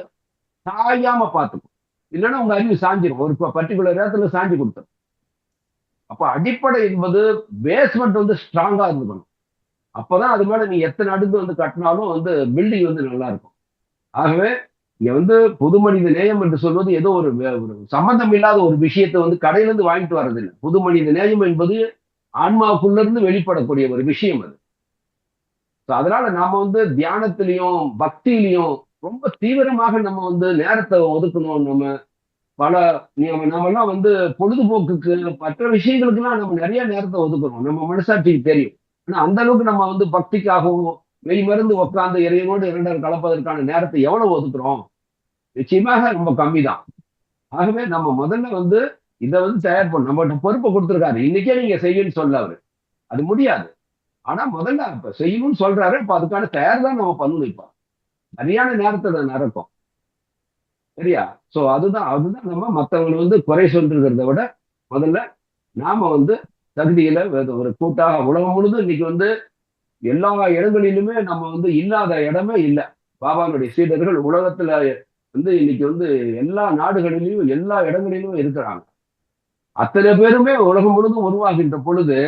சாயாம பார்த்துக்கும். இல்லைன்னா உங்க அறிவு சாஞ்சிடும், ஒரு பர்டிகுலர் இடத்துல சாஞ்சி கொடுத்துரும். அப்ப அடிப்படை என்பது பேஸ்மெண்ட் வந்து ஸ்ட்ராங்கா இருந்துக்கணும். அப்பதான் அது மேல நீ எத்தனை அடுக்கு வந்து கட்டினாலும் வந்து பில்டிங் வந்து நல்லா இருக்கும். ஆகவே இங்க வந்து புது மனித நேயம் என்று சொல்வது ஏதோ ஒரு சம்பந்தம் இல்லாத ஒரு விஷயத்தை வந்து கடையில இருந்து வாங்கிட்டு வர்றதில்லை. புது மனித நேயம் என்பது ஆன்மாவுக்குள்ள இருந்து வெளிப்படக்கூடிய ஒரு விஷயம் அது. அதனால நாம வந்து தியானத்திலையும் பக்தியிலையும் ரொம்ப தீவிரமாக நம்ம வந்து நேரத்தை ஒதுக்கணும். நம்ம பல நம்ம எல்லாம் வந்து பொழுதுபோக்குக்கு மற்ற விஷயங்களுக்கெல்லாம் நம்ம நிறைய நேரத்தை ஒதுக்குறோம், நம்ம மனசாட்சிக்கு தெரியும். ஆனா அந்த அளவுக்கு நம்ம வந்து பக்திக்காகவும் மெய் மருந்து உட்கார்ந்து இறைவனோடு இரண்டர் கலப்பதற்கான நேரத்தை எவ்வளவு ஒதுக்குறோம்? நிச்சயமாக ரொம்ப கம்மி தான். ஆகவே நம்ம முதல்ல வந்து இதை வந்து தயார் பண்ணணும். நம்மகிட்ட பொறுப்பை கொடுத்துருக்காரு, இன்னைக்கே நீங்க செய்யணும்னு சொல்ல அவரு. அது முடியாது. ஆனா முதல்ல இப்ப செய்யணும்னு சொல்றாரு, இப்ப அதுக்கான தயார் தான் நம்ம பண்ணணும். இப்ப சரியான நேரத்துல நடக்கும். சரியா? சோ அதுதான் நம்ம மத்தவங்களை வந்து குறை சொல்றதை விட முதல்ல நாம வந்து தகுதியில ஒரு கூட்டாக உலகம் முழுதும் இன்னைக்கு வந்து எல்லா இடங்களிலுமே நம்ம வந்து இல்லாத இடமே இல்லை. பாபாவுடைய சீடர்கள் உலகத்துல வந்து இன்னைக்கு வந்து எல்லா நாடுகளிலும் எல்லா இடங்களிலும் இருக்கிறாங்க. அத்தனை பேருமே உலகம் முழுதும் உருவாகின்ற பொழுது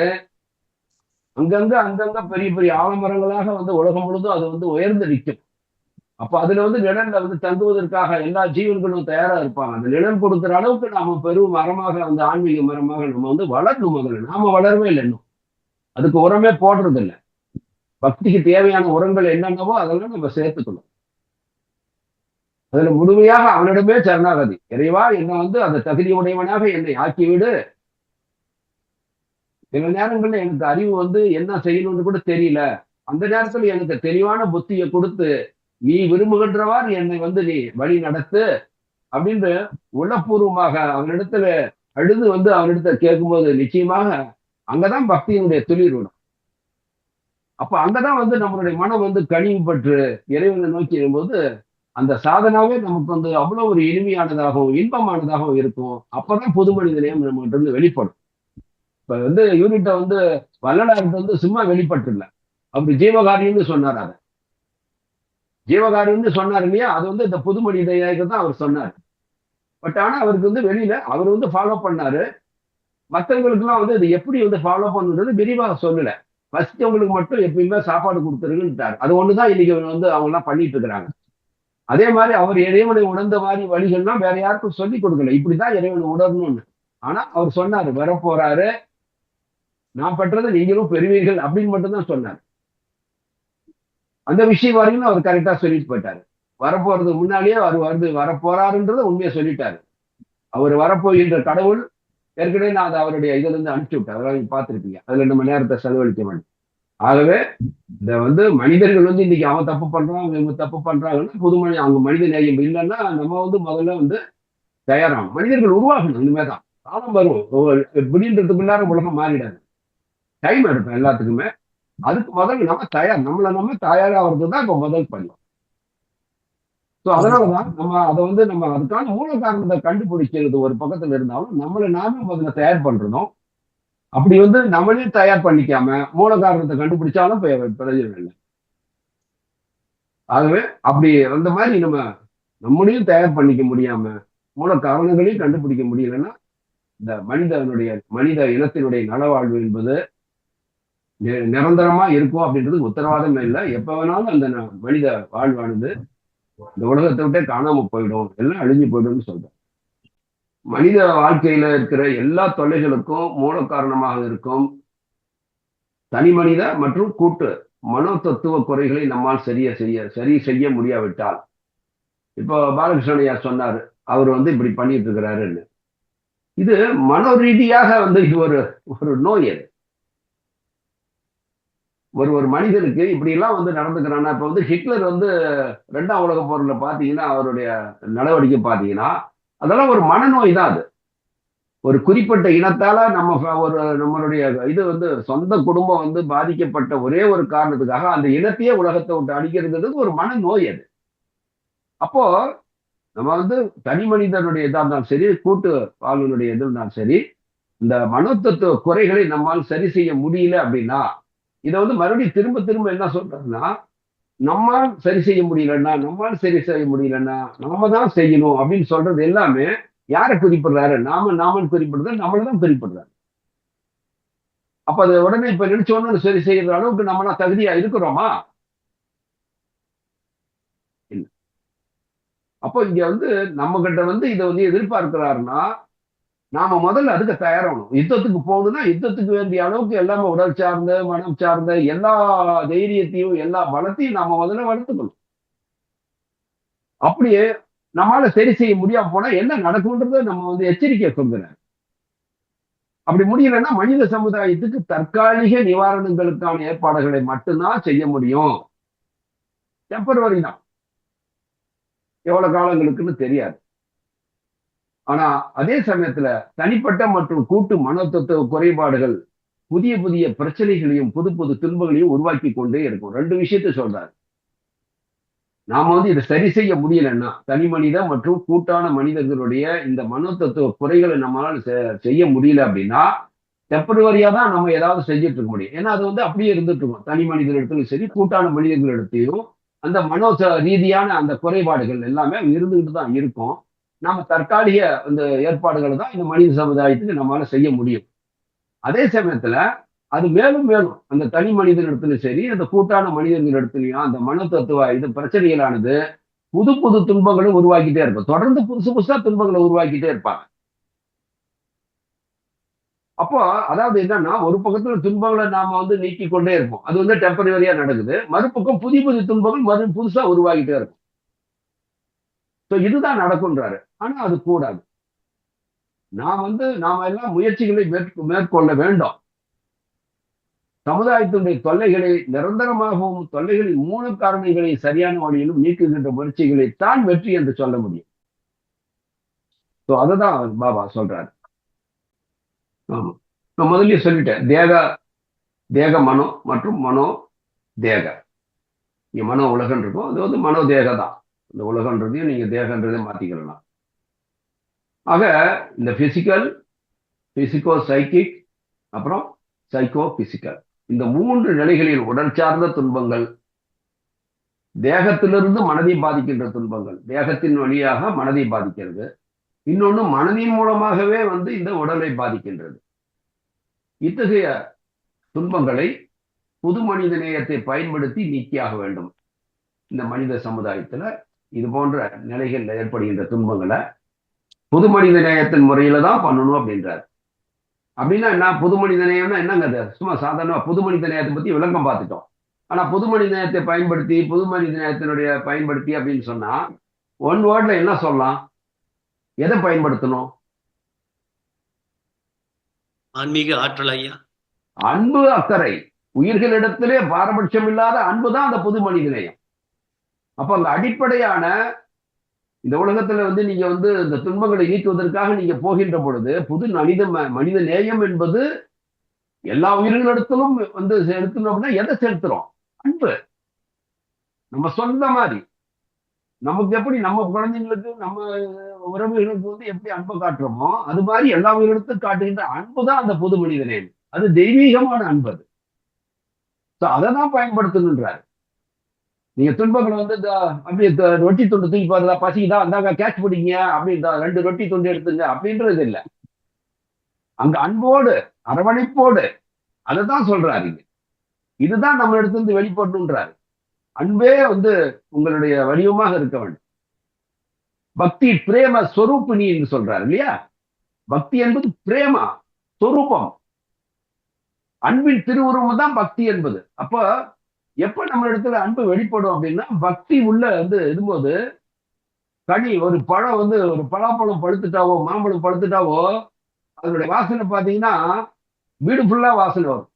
அங்கங்க பெரிய பெரிய ஆலமரங்களாக வந்து உலகம் முழுதும் அது வந்து உயர்ந்து நிற்கும். அப்ப அதுல வந்து நிழல்ல வந்து தங்குவதற்காக எல்லா ஜீவன்களும் தயாரா இருப்பாங்க. அந்த நிழல் கொடுக்கிற அளவுக்கு நாம பெரும் மரமாக, அந்த ஆன்மீக மரமாக நம்ம வந்து வளரணும். முதல்ல நாம வளரவே இல்லை இன்னும். அதுக்கு உரமே போடுறது இல்லை. பக்திக்கு தேவையான உரங்கள் என்னென்னவோ அதெல்லாம் நம்ம சேர்த்துக்கணும். அதுல முழுமையாக அவனிடமே சரணாகதி. இறைவா, என்னை வந்து அந்த தகுதி உடையவனாக என்னை ஆக்கிவிடு. சில நேரங்கள்ல எனக்கு அறிவு வந்து என்ன செய்யணும்னு கூட தெரியல. அந்த நேரத்துல எனக்கு தெளிவான புத்தியை கொடுத்து நீ விரும்புகின்றவாறு என்னை வந்து நீ வழி நடத்து அப்படின்னு உள்ளபூர்வமாக அவனிடத்துல அழுது வந்து அவனிடத்துல கேட்கும்போது நிச்சயமாக அங்கதான் பக்தியினுடைய துளிர் விடும். அப்ப அங்கதான் வந்து நம்மளுடைய மனம் வந்து கனிவு பற்று இறைவனை நோக்கி வரும்போது அந்த சாதனாவே நமக்கு வந்து அவ்வளவு ஒரு இனிமையானதாகவும் இன்பமானதாகவும் இருக்கும். அப்பதான் புது மனித நேயம் நம்மகிட்ட இருந்து வெளிப்படும். இப்ப வந்து யூனிட்டை வந்து வள்ளலாருக்கு வந்து சும்மா வெளிப்பட்டுல அப்படி ஜீவகாரியம்னு சொன்னார். அதை ஜீவகாரியம்னு சொன்னார் இல்லையா, அது வந்து இந்த புது மனித இயக்கம் தான் அவர் சொன்னார். பட் ஆனா அவருக்கு வந்து வெளியில அவர் வந்து ஃபாலோ பண்ணாரு. மற்றவங்களுக்கு எல்லாம் வந்து இது எப்படி வந்து ஃபாலோ பண்ணுறது விரிவாக சொல்லல. பசித்தவங்களுக்கு மட்டும் எப்பயுமே சாப்பாடு கொடுத்துருங்கன்ட்டார். அது ஒண்ணுதான் இன்னைக்கு வந்து அவங்க எல்லாம் பண்ணிட்டு இருக்கிறாங்க. அதே மாதிரி அவர் இறைவனை உணர்ந்த மாதிரி வழிகள்லாம் வேற யாருக்கும் சொல்லி கொடுக்கல. இப்படிதான் இறைவனை உணரணும்னு. ஆனா அவர் சொன்னாரு, வரப்போறாரு, நான் பெற்றதை நீங்களும் பெறுவீர்கள் அப்படின்னு மட்டும் தான் சொன்னார். அந்த விஷயம் வரைக்கும் அவர் கரெக்டா சொல்லிட்டு போயிட்டாரு. வரப்போறதுக்கு முன்னாலேயே அவர் வந்து வரப்போறாருன்றத உண்மையை சொல்லிட்டாரு. அவர் வரப்போகின்ற கடவுள் ஏற்கனவே நான் அதை அவருடைய இதுல இருந்து அனுப்பிச்சு விட்டேன். அதெல்லாம் நீங்க பார்த்திருப்பீங்க. அதுல நம்ம நேரத்தை செலவழிக்க வேண்டும். ஆகவே இந்த வந்து மனிதர்கள் வந்து இன்னைக்கு அவன் தப்பு பண்றான், இவங்க தப்பு பண்றாங்கன்னா புது மனித அவங்க மனித நேயம் இல்லைன்னா நம்ம வந்து முதல்ல வந்து தயாராகும். மனிதர்கள் உருவாகணும். இனிமேதான் காலம் வரும். இப்படின்றதுக்குள்ளார உலகம் மாறிடாது. டைம் எடுக்கும் எல்லாத்துக்குமே. அதுக்கு முதல்ல நம்ம தயார், நம்ம தயாராகிறது தான் இப்ப முதல் பணி. ஸோ அதனாலதான் நம்ம அதை வந்து நம்ம அதுக்கான மூல காரணத்தை கண்டுபிடிக்கிறது ஒரு பக்கத்துல இருந்தாலும் நம்மளை நாமே முதல்ல தயார் பண்றதும், அப்படி வந்து நம்மளே தயார் பண்ணிக்காம மூல காரணத்தை கண்டுபிடிச்சாலும் பிரயோஜனம் இல்லை. ஆகவே அப்படி அந்த மாதிரி நம்ம நம்மளையும் தயார் பண்ணிக்க முடியாம மூல காரணங்களையும் கண்டுபிடிக்க முடியலன்னா இந்த மனித இனத்தினுடைய நலவாழ்வு என்பது நிரந்தரமா இருக்கும் அப்படின்றது உத்தரவாதமே இல்லை. எப்ப வேணாலும் அந்த மனித வாழ்வானது இந்த உலகத்தை விட்டே காணாம போயிடும், எல்லாம் அழிஞ்சு போயிடும்னு சொல்றேன். மனித வாழ்க்கையில இருக்கிற எல்லா தொல்லைகளுக்கும் மூல காரணமாக இருக்கும் தனி மனித மற்றும் கூட்டு மனோ தத்துவ குறைகளை நம்மால் சரி செய்ய முடியாவிட்டால், இப்போ பாலகிருஷ்ணனையா சொன்னாரு, அவர் வந்து இப்படி பண்ணிட்டு இருக்கிறாருன்னு. இது மனோ ரீதியாக வந்து இது ஒரு நோய். அது ஒரு மனிதனுக்கு இப்படி எல்லாம் வந்து நடந்துக்கிறான்னா, இப்ப வந்து ஹிட்லர் வந்து 2ஆம் உலக போர்ல பாத்தீங்கன்னா அவருடைய நடவடிக்கை பாத்தீங்கன்னா அதெல்லாம் ஒரு மனநோய் தான். அது ஒரு குறிப்பிட்ட இனத்தால நம்மளுடைய இது வந்து சொந்த குடும்பம் வந்து பாதிக்கப்பட்ட ஒரே ஒரு காரணத்துக்காக அந்த இனத்தையே உலகத்தை விட்டு அடிக்கிறது ஒரு மனநோய். அது அப்போ நம்ம வந்து தனி மனிதனுடைய இதா இருந்தாலும் சரி, கூட்டு வாழ்வினுடைய இது இருந்தாலும் சரி, இந்த மனோதத்துவ குறைகளை நம்மால் சரி செய்ய முடியல அப்படின்னா, இதை வந்து மறுபடியும் திரும்ப திரும்ப என்ன சொல்றதுன்னா, நம்மால் சரி செய்ய முடியலன்னா நாம தான் செய்யணும் அப்படின்னு சொல்றது எல்லாமே யாரை குறிப்பிடுறாரு? நாமன் குறிப்பிடுறது நம்மளதான் குறிப்பிடுறாரு. அப்ப அதை உடனே இப்ப நினைச்சோன்னு சரி செய்யற அளவுக்கு நம்மளா தகுதியா இருக்கிறோமா? இல்ல. அப்போ இங்க வந்து நம்ம கிட்ட வந்து இதை வந்து எதிர்பார்க்கிறாருன்னா நாம முதல்ல அதுக்கு தயாராகணும். யுத்தத்துக்கு போகணும்னா யுத்தத்துக்கு வேண்டிய அளவுக்கு எல்லாமே உடல் சார்ந்த மனம் சார்ந்த எல்லா தைரியத்தையும் எல்லா பலத்தையும் நாம முதல்ல வளர்த்துக்கணும். அப்படியே நம்மளால சரி செய்ய முடியாம போனா என்ன நடக்கும்ன்றத நம்ம வந்து எச்சரிக்கை சொல்கிறேன். அப்படி முடியலன்னா மனித சமுதாயத்துக்கு தற்காலிக நிவாரணங்களுக்கான ஏற்பாடுகளை மட்டும்தான் செய்ய முடியும். டெம்பரவரி தான், எவ்வளவு காலங்களுக்குன்னு தெரியாது. ஆனா அதே சமயத்துல தனிப்பட்ட மற்றும் கூட்டு மனோதத்துவ குறைபாடுகள் புதிய புதிய பிரச்சனைகளையும் புது புது துன்பங்களையும் உருவாக்கி கொண்டே இருக்கும். 2 விஷயத்தை சொல்றாரு. நாம வந்து இதை சரி செய்ய முடியலன்னா தனி மனித மற்றும் கூட்டான மனிதர்களுடைய இந்த மனோதத்துவ குறைகளை நம்மளால செய்ய முடியல அப்படின்னா டெம்பரவரியா தான் நம்ம ஏதாவது செஞ்சுட்டு இருக்க முடியும். ஏன்னா அது வந்து அப்படியே இருந்துட்டு இருக்கும். தனி மனிதர்களிடத்திலும் சரி, கூட்டான மனிதர்களிடத்தையும் அந்த மனோ ரீதியான அந்த குறைபாடுகள் எல்லாமே இருந்துகிட்டு தான் இருக்கும். நாம தற்காலிக அந்த ஏற்பாடுகளை தான் இந்த மனித சமுதாயத்துக்கு நம்மளால செய்ய முடியும். அதே சமயத்துல அது மேலும் மேலும் அந்த தனி மனிதனிடத்திலும் சரி, அந்த கூட்டான மனிதர்களிடத்திலையும் அந்த மனோ தத்துவ இது பிரச்சனைகளானது புது புது துன்பங்களும் உருவாக்கிட்டே இருக்கும். தொடர்ந்து புதுசு புதுசா துன்பங்களை உருவாக்கிட்டே இருப்பாங்க. அப்போ அதாவது என்னன்னா ஒரு பக்கத்துல துன்பங்களை நாம வந்து நீக்கி கொண்டே இருப்போம். அது வந்து டெம்பரவரியா நடக்குது. மறுபக்கம் புதிய புதிய துன்பங்கள் புதுசா உருவாகிட்டே இருக்கும். இதுதான் நடக்கும்ன்றாரு. ஆனா அது கூடாது. நாம எல்லாம் முயற்சிகளை மேற்கொள்ள வேண்டும். சமுதாயத்தினுடைய தொல்லைகளை நிரந்தரமாகவும் தொல்லைகளின் மூல காரணங்களை சரியான வழியிலும் நீக்குகின்ற முயற்சிகளை தான் வெற்றி என்று சொல்ல முடியும். அதுதான் பாபா சொல்றாரு. ஆமா, நான் முதல்ல சொல்லிட்டேன். தேக மனோ மற்றும் மனோ தேக. இங்க மனோ உலகம் இருக்கும், அது வந்து மனோ தேக தான். இந்த உலகன்றதையும் நீங்க தேகன்றதையும் மாத்திக்கலாம். ஆக இந்த பிசிக்கோ சைக்கிக் அப்புறம் சைக்கோ பிசிக்கல். இந்த 3 நிலைகளில் உடல் சார்ந்த துன்பங்கள், தேகத்திலிருந்து மனதை பாதிக்கின்ற துன்பங்கள், தேகத்தின் வழியாக மனதை பாதிக்கிறது. இன்னொன்னு மனதின் மூலமாகவே வந்து இந்த உடலை பாதிக்கின்றது. இத்தகைய துன்பங்களை புது மனித நேயத்தை பயன்படுத்தி நீக்கியாக வேண்டும். இந்த மனித சமுதாயத்துல இது போன்ற நிலைகள்ல ஏற்படுகின்ற துன்பங்களை புது மனித நேயத்தின் முறையில தான் பண்ணணும் அப்படின்றார். அப்படின்னா என்ன? புது மனித நேயம்னா என்னங்க? அது சும்மா சாதாரண புது மனித நேயத்தை பத்தி விளக்கம் பார்த்துட்டோம். ஆனா புது மனித நேயத்தை பயன்படுத்தி, புது மனித நேயத்தினுடைய பயன்படுத்தி அப்படின்னு சொன்னா ஒன் வேர்ட்ல என்ன சொல்லலாம்? எதை பயன்படுத்தணும்? ஆன்மீக ஆற்றல் ஐயா. அன்பு, அக்கறை, உயிர்களிடத்திலே பாரபட்சம் இல்லாத அன்புதான் அந்த புது மனித நேயம். அப்ப அந்த அடிப்படையான இந்த உலகத்துல வந்து நீங்க வந்து இந்த துன்பங்களை நீக்குவதற்காக நீங்க போகின்ற பொழுது புது மனித நேயம் என்பது எல்லா உயிர்களிடத்திலும் வந்து செலுத்தணும். அப்படின்னா எதை செலுத்துறோம்? அன்பு. நம்ம சொந்த மாதிரி நமக்கு எப்படி நம்ம குழந்தைங்களுக்கு நம்ம உறவுகளுக்கு வந்து எப்படி அன்பை காட்டுறோமோ அது மாதிரி எல்லா உயிரிடத்தும் காட்டுகின்ற அன்பு தான் அந்த புது மனித நேயம். அது தெய்வீகமான அன்பு. அது அதை தான் பயன்படுத்தணுன்றாரு. நீங்க துன்பங்களை வந்து அப்படியே ரொட்டி துண்டு தூக்கி பாருதா, பசிக்குதா, அந்தாங்க கேட்ச் பிடிங்க அப்படின்றா, 2 ரொட்டி துண்டு எடுத்துங்க அப்படின்றது இல்லை. அங்க அன்போடு அரவணைப்போடு அதைதான் சொல்றாரு. இதுதான் நம்ம இடத்துல இருந்து வெளிப்படணுன்றாரு. அன்பே வந்து உங்களுடைய வடிவமாக இருக்க வேண்டும். பக்தி பிரேம ஸ்வரூபிணி என்று சொல்றாரு இல்லையா? பக்தி என்பது பிரேமா சொரூபம், அன்பின் திருவுருவம் தான் பக்தி என்பது. அப்ப எப்ப நம்ம இடத்துல அன்பு வெளிப்படும் அப்படின்னா பக்தி உள்ள வந்து இருக்கும்போது கனி ஒரு பழம் வந்து ஒரு பலாப்பழம் பழுத்துட்டாவோ மாம்பழம் பழுத்துட்டாவோ அதனுடைய வாசனை பார்த்தீங்கன்னா வீடு ஃபுல்லா வாசனை வரும்.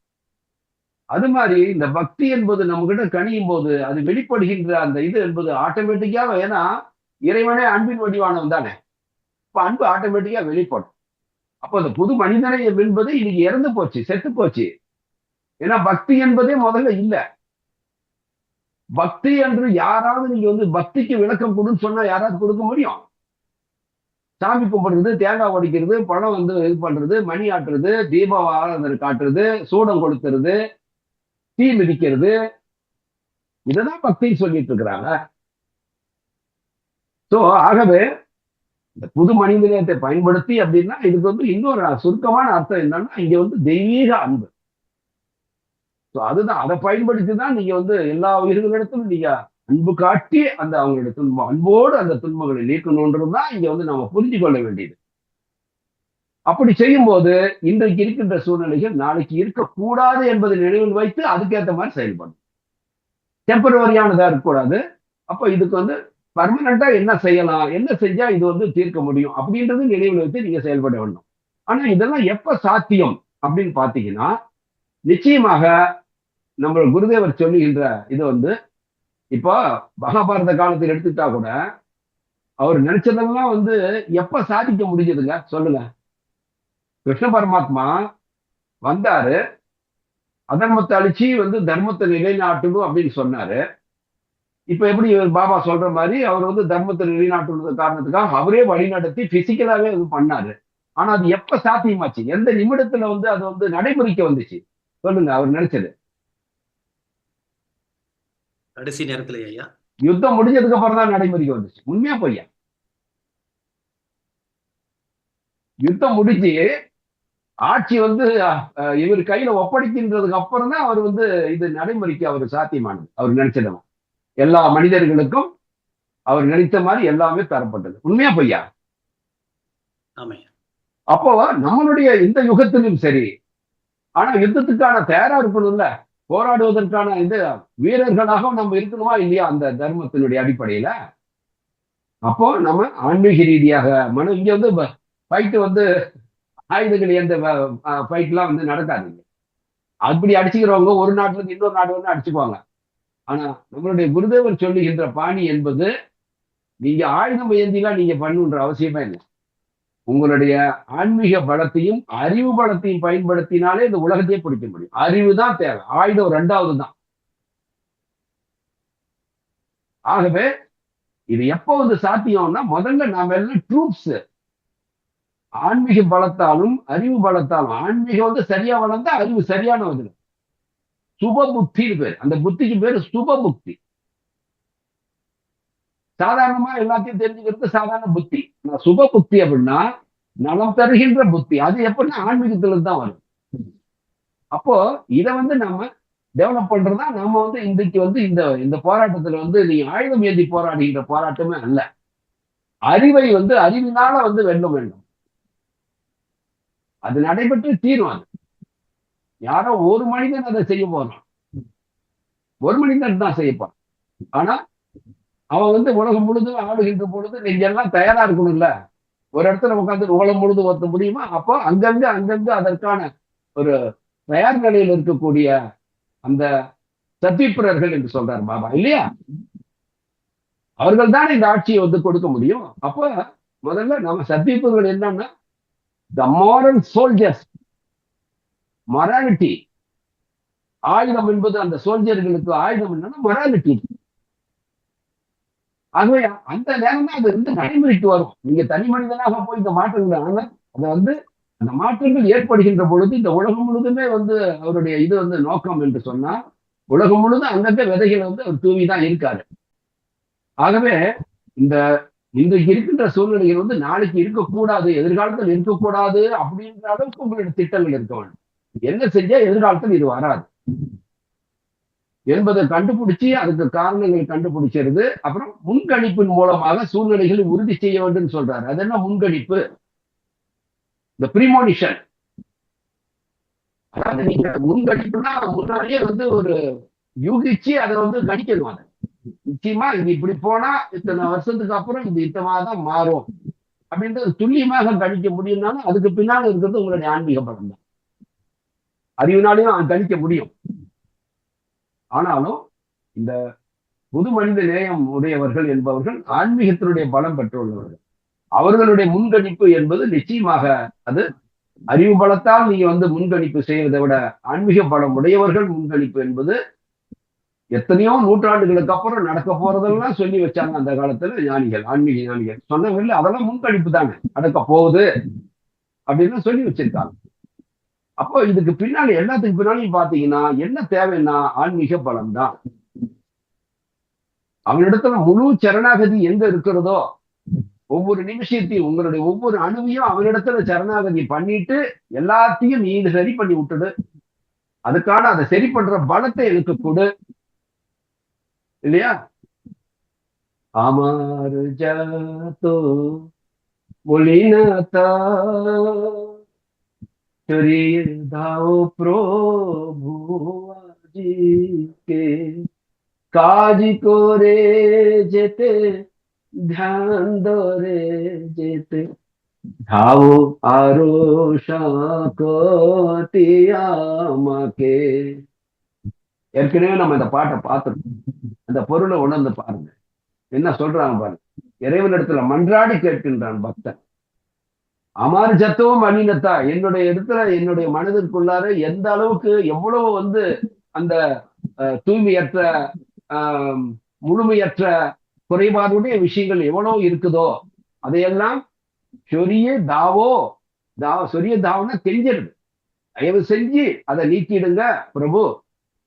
அது மாதிரி இந்த பக்தி என்பது நம்ம கிட்ட கனியும் போது அது வெளிப்படுகின்ற அந்த இது என்பது ஆட்டோமேட்டிக்காக, ஏன்னா இறைவனே அன்பின் வடிவானவன் தானே, இப்ப அன்பு ஆட்டோமேட்டிக்கா வெளிப்படும். அப்போ அந்த புது மனிதநேயம் என்பது இன்னைக்கு இறந்து போச்சு, செத்து போச்சு. ஏன்னா பக்தி என்பதே முதல்ல இல்ல. பக்தி என்று யாராவது நீங்க வந்து பக்திக்கு விளக்கம் கொடுன்னு சொன்னா யாராவது கொடுக்க முடியும்? சாமி கும்பிடுறது, தேங்காய் உடைக்கிறது, பழம் வந்து இது பண்றது, மணி ஆட்டுறது, தீபம் ஆராதனை காட்டுறது, சூடம் கொளுத்துறது, தீ மிதிக்கிறது, இததான் பக்தின்னு சொல்லிட்டு இருக்கிறாங்க. சோ ஆகவே இந்த புது மனிதநேயத்தை பயன்படுத்தி அப்படின்னா இதுக்கு வந்து இன்னொரு சுருக்கமான அர்த்தம் என்னன்னா இங்க வந்து தெய்வீக அன்பு. அதுதான், அதை பயன்படுத்தி தான் நீங்க வந்து எல்லா உயிர்களிடத்திலும் நீங்க அன்பு காட்டி அந்த அவங்களுடைய துன்பம் அன்போடு அந்த துன்பங்களை நீக்கணும்ன்றதுதான் இங்க வந்து நம்ம புரிஞ்சு கொள்ள வேண்டியது. அப்படி செய்யும் போது இன்றைக்கு இருக்கின்ற சூழ்நிலைகள் நாளைக்கு இருக்கக்கூடாது என்பதை நினைவில் வைத்து அதுக்கேற்ற மாதிரி செயல்படும். டெம்பரவரியானதா இருக்கக்கூடாது. அப்ப இதுக்கு வந்து பர்மனண்டா என்ன செய்யலாம், என்ன செஞ்சா இது வந்து தீர்க்க முடியும் அப்படின்றது நினைவில் வைத்து நீங்க செயல்பட வேண்டும். ஆனா இதெல்லாம் எப்ப சாத்தியம் அப்படின்னு பாத்தீங்கன்னா நிச்சயமாக நம்ம குருதேவர் சொல்லுகின்ற இது வந்து இப்போ மகாபாரத காலத்தில் எடுத்துட்டா கூட அவர் நினைச்சதெல்லாம் வந்து எப்ப சாதிக்க முடிஞ்சதுங்க சொல்லுங்க? கிருஷ்ண பரமாத்மா வந்தாரு, அதர்மத்தை அழிச்சு வந்து தர்மத்தை நிலைநாட்டணும் அப்படின்னு சொன்னாரு. இப்ப எப்படி பாபா சொல்ற மாதிரி அவர் வந்து தர்மத்தை நிலைநாட்டுறது காரணத்துக்காக அவரே வழிநடத்தி பிசிக்கலாவே இது பண்ணாரு. ஆனா அது எப்ப சாத்தியமாச்சு? எந்த நிமிடத்துல வந்து அது வந்து நடைமுறைக்கு வந்துச்சு சொல்லுங்க? அவர் நினைச்சது கடைசி நேரத்துல ஐயா, யுத்தம் முடிஞ்சதுக்கு அப்புறம் தான் நடைமுறைக்கு வந்துச்சு. உண்மையா பொய்யா? யுத்தம் முடிஞ்சு ஆட்சி வந்து இவர் கையில ஒப்படைக்கின்றதுக்கு அப்புறம் தான் அவர் வந்து இது நடைமுறைக்கு அவர் சாத்தியமானது. அவர் நினைச்சதவன் எல்லா மனிதர்களுக்கும் அவர் நினைத்த மாதிரி எல்லாமே தரப்பட்டது. உண்மையா பொய்யா? அப்போ நம்மளுடைய இந்த யுகத்திலும் சரி, ஆனா யுத்தத்துக்கான தயாரா இருக்கணும்ல, போராடுவதற்கான இந்த வீரர்களாக நம்ம இருக்கணுமா இல்லையா அந்த தர்மத்தினுடைய அடிப்படையில? அப்போ நம்ம ஆன்மீக ரீதியாக இங்க வந்து ஃபைட்டு வந்து ஆயுதங்கள் எந்த ஃபைட்லாம் வந்து நடக்காதுங்க. அப்படி அடிச்சுக்கிறவங்க ஒரு நாட்டுல இருந்து இன்னொரு நாடு வந்து அடிச்சுக்குவாங்க. ஆனா நம்மளுடைய குருதேவர் சொல்லுகின்ற பாணி என்பது நீங்க ஆயுதம் ஏந்திலாம் நீங்க பண்ணுன்ற அவசியமே இல்லை. உங்களுடைய ஆன்மீக பலத்தையும் அறிவு பலத்தையும் பயன்படுத்தினாலே இந்த உலகத்தையே பிடிக்க முடியும். அறிவு தான் தேவை, ஆயுதம் 2வது தான். ஆகவே இது எப்போ வந்து சாத்தியம்னா முதல்ல நாம எல்லாம் ட்ரூப்ஸ், ஆன்மீக பலத்தாலும் அறிவு பலத்தாலும், ஆன்மீகம் வந்து சரியா வளர்ந்தா அறிவு சரியான வந்து சுப புத்தின்னு பேர். அந்த புத்திக்கு பேரு சுப புத்தி. சாதாரணமா எல்லாத்தையும் தெரிஞ்சுக்கிறது சாதாரண புத்தி. சுப புத்தி அப்படின்னா நலம் தருகின்ற புத்தி. அது எப்படின்னா ஆன்மீகத்துல தான் வரும். அப்போ இதை வந்து நம்ம டெவலப் பண்றதா நம்ம வந்து இன்றைக்கு வந்து இந்த இந்த போராட்டத்துல வந்து நீ ஆயுதம் ஏந்தி போராடுகின்ற போராட்டமே அல்ல. அறிவை வந்து அறிவினால வந்து வெல்ல வேண்டும். அது நடைபெற்று தீரும். அது யாரோ ஒரு மனிதன் அதை செய்ய போறான், ஒரு மனிதன் தான் செய்யப்பான். ஆனா அவன் வந்து உலகம் முழுதும் ஆடுகின்ற பொழுது நீங்க எல்லாம் தயாரா இருக்கணும்ல. ஒரு இடத்துல உட்காந்து உலகம் முழுதும் ஒத்த முடியுமா? அப்போ அங்கங்க அங்கங்க அதற்கான ஒரு தயார் நிலையில் இருக்கக்கூடிய அந்த சத்தியப்பிரர்கள் என்று சொல்றார் பாபா இல்லையா? அவர்கள் தான் இந்த ஆட்சியை வந்து கொடுக்க முடியும். அப்ப முதல்ல நம்ம சத்தியப்பிரர்கள் என்னன்னா த மாரல் சோல்ஜர்ஸ், மொராலிட்டி. ஆயுதம் என்பது அந்த சோல்ஜர்களுக்கு ஆயுதம் என்னன்னா மொராலிட்டி. ஆகவே அந்த நேரம் தான் அது வந்து நடைமுறைக்கு வரும். நீங்க தனி மனிதனாக போய் இந்த மாற்றங்கள் அதை வந்து அந்த மாற்றங்கள் ஏற்படுகின்ற பொழுது இந்த உலகம் முழுதுமே வந்து அவருடைய இது வந்து நோக்கம் என்று சொன்னா உலகம் முழுதும் அங்கங்க விதைகளை வந்து அவர் தூவிதான் இருக்காரு. ஆகவே இந்த இன்றைக்கு இருக்கின்ற சூழ்நிலைகள் வந்து நாளைக்கு இருக்கக்கூடாது, எதிர்காலத்தில் இருக்கக்கூடாது அப்படின்ற அளவுக்கு உங்களுடைய திட்டங்கள் இருக்க வேண்டும். என்ன செஞ்சா எதிர்காலத்தில் இது வராது என்பதை கண்டுபிடிச்சு அதுக்கு காரணங்களை கண்டுபிடிக்கிறது. அப்புறம் முன்கணிப்பின் மூலமாக சூழ்நிலைகளை உறுதி செய்ய வேண்டும் சொல்றாரு. அது என்ன முன்கணிப்பு? இந்த ப்ரீமோனிஷன். அதாவது நீங்க முன்கணிப்புனா முன்னாடியே வந்து ஒரு யூகிச்சு அதை வந்து கணிக்கணும். அதை நிச்சயமா இது இப்படி போனா இத்தனை வருஷத்துக்கு அப்புறம் இது இத்தமாதான் மாறும் அப்படின்றது துல்லியமாக கணிக்க முடியும்னாலும் அதுக்கு பின்னால் இருக்கிறது உங்களுடைய ஆன்மீக பலம் தான். அறிவினாலையும் கணிக்க முடியும். ஆனாலும் இந்த புது மனித நேயம் உடையவர்கள் என்பவர்கள் ஆன்மீகத்தினுடைய பலம் பெற்றுள்ளவர்கள். அவர்களுடைய முன்கணிப்பு என்பது நிச்சயமாக அது அறிவு பலத்தால் நீங்க வந்து முன்கணிப்பு செய்வதை விட ஆன்மீக பலம் உடையவர்கள் முன்கணிப்பு என்பது எத்தனையோ நூற்றாண்டுகளுக்கு அப்புறம் நடக்க போறதெல்லாம் சொல்லி வச்சாங்க அந்த காலத்துல ஞானிகள், ஆன்மீக ஞானிகள் சொன்னவர்கள். அதெல்லாம் முன்கணிப்பு தானே, நடக்க போகுது அப்படின்னு சொல்லி வச்சிருக்காங்க. அப்போ இதுக்கு பின்னாடி எல்லாத்துக்கு பின்னாலையும் பாத்தீங்கன்னா என்ன தேவைன்னா ஆன்மீக பலம் தான். அவனிடத்துல முழு சரணாகதி எங்க இருக்கிறதோ ஒவ்வொரு நிமிஷத்தையும் உங்களுடைய ஒவ்வொரு அணுவையும் அவனிடத்துல சரணாகதி பண்ணிட்டு எல்லாத்தையும் நீ சரி பண்ணி விட்டுடு. அதுக்கான அதை சரி பண்ற பலத்தை எனக்கு கொடு இல்லையா? அமர் ஜாதோ மொழினதா দাও প্রভু আজিকে কাজ করে যেতে ধ্যান ধরে যেতে ধাও আরো শক্তি আমাকে. ஏற்கனவே நம்ம இந்த பாட்டை பார்த்துருக்கோம். அந்த பொருளை உணர்ந்து பாருங்க. என்ன சொல்றாங்க பாருங்க. இறைவனிடத்துல மன்றாடி கேட்கின்றான் பக்தன். அமார் ஜத்துவம் அணினத்தா, என்னுடைய இடத்துல என்னுடைய மனதிற்குள்ளார எந்த அளவுக்கு எவ்வளவு வந்து அந்த தூய்மையற்ற முழுமையற்ற குறைபாடுடைய விஷயங்கள் எவ்வளவு இருக்குதோ அதையெல்லாம் சொரிய தாவோ சொரிய தாவோன்னா தெரிஞ்சிருது. தயவு செஞ்சு அதை நீக்கிடுங்க பிரபு.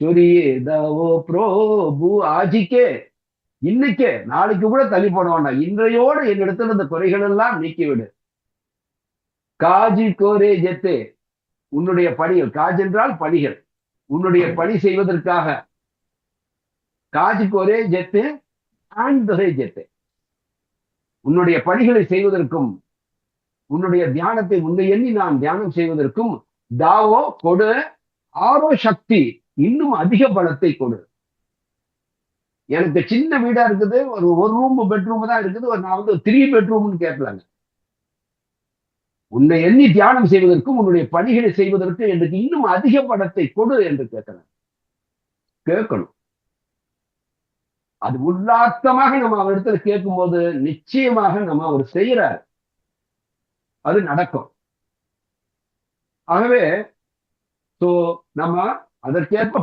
சொரிய தாவோ பிரபு ஆஜிக்கே, இன்னைக்கே, நாளைக்கு கூட தள்ளி போட வேண்டாம், இன்றையோடு என்னிடத்துல இந்த குறைகள் எல்லாம் நீக்கிவிடு. காஜி கோரே ஜெத்தே, உன்னுடைய பணிகள், காஜ் என்றால் பணிகள், உன்னுடைய பணி செய்வதற்காக காஜி கோரே ஜெத்தே ஆண்டே ஜெத்தே, உன்னுடைய பணிகளை செய்வதற்கும் உன்னுடைய தியானத்தை உன்னை எண்ணி நான் தியானம் செய்வதற்கும் தாவோ கொடு, ஆரோ சக்தி, இன்னும் அதிக பலத்தை கொடு. எனக்கு சின்ன வீடா இருக்குது, ஒரு ரூம் பெட்ரூம் தான் இருக்குது, நான் வந்து 3 பெட்ரூம்னு கேட்கலாங்க. உன்னை எண்ணி தியானம் செய்வதற்கும் உன்னுடைய பணிகளை செய்வதற்கு எனக்கு இன்னும் அதிக பலத்தை கொடு என்று கேட்கணும். அது உள்ளார்த்தமாக நம்ம அவரிடத்துல கேட்கும் போது நிச்சயமாக நம்ம அவர் செய்யற அது நடக்கும். ஆகவே நம்ம அதற்கேற்ப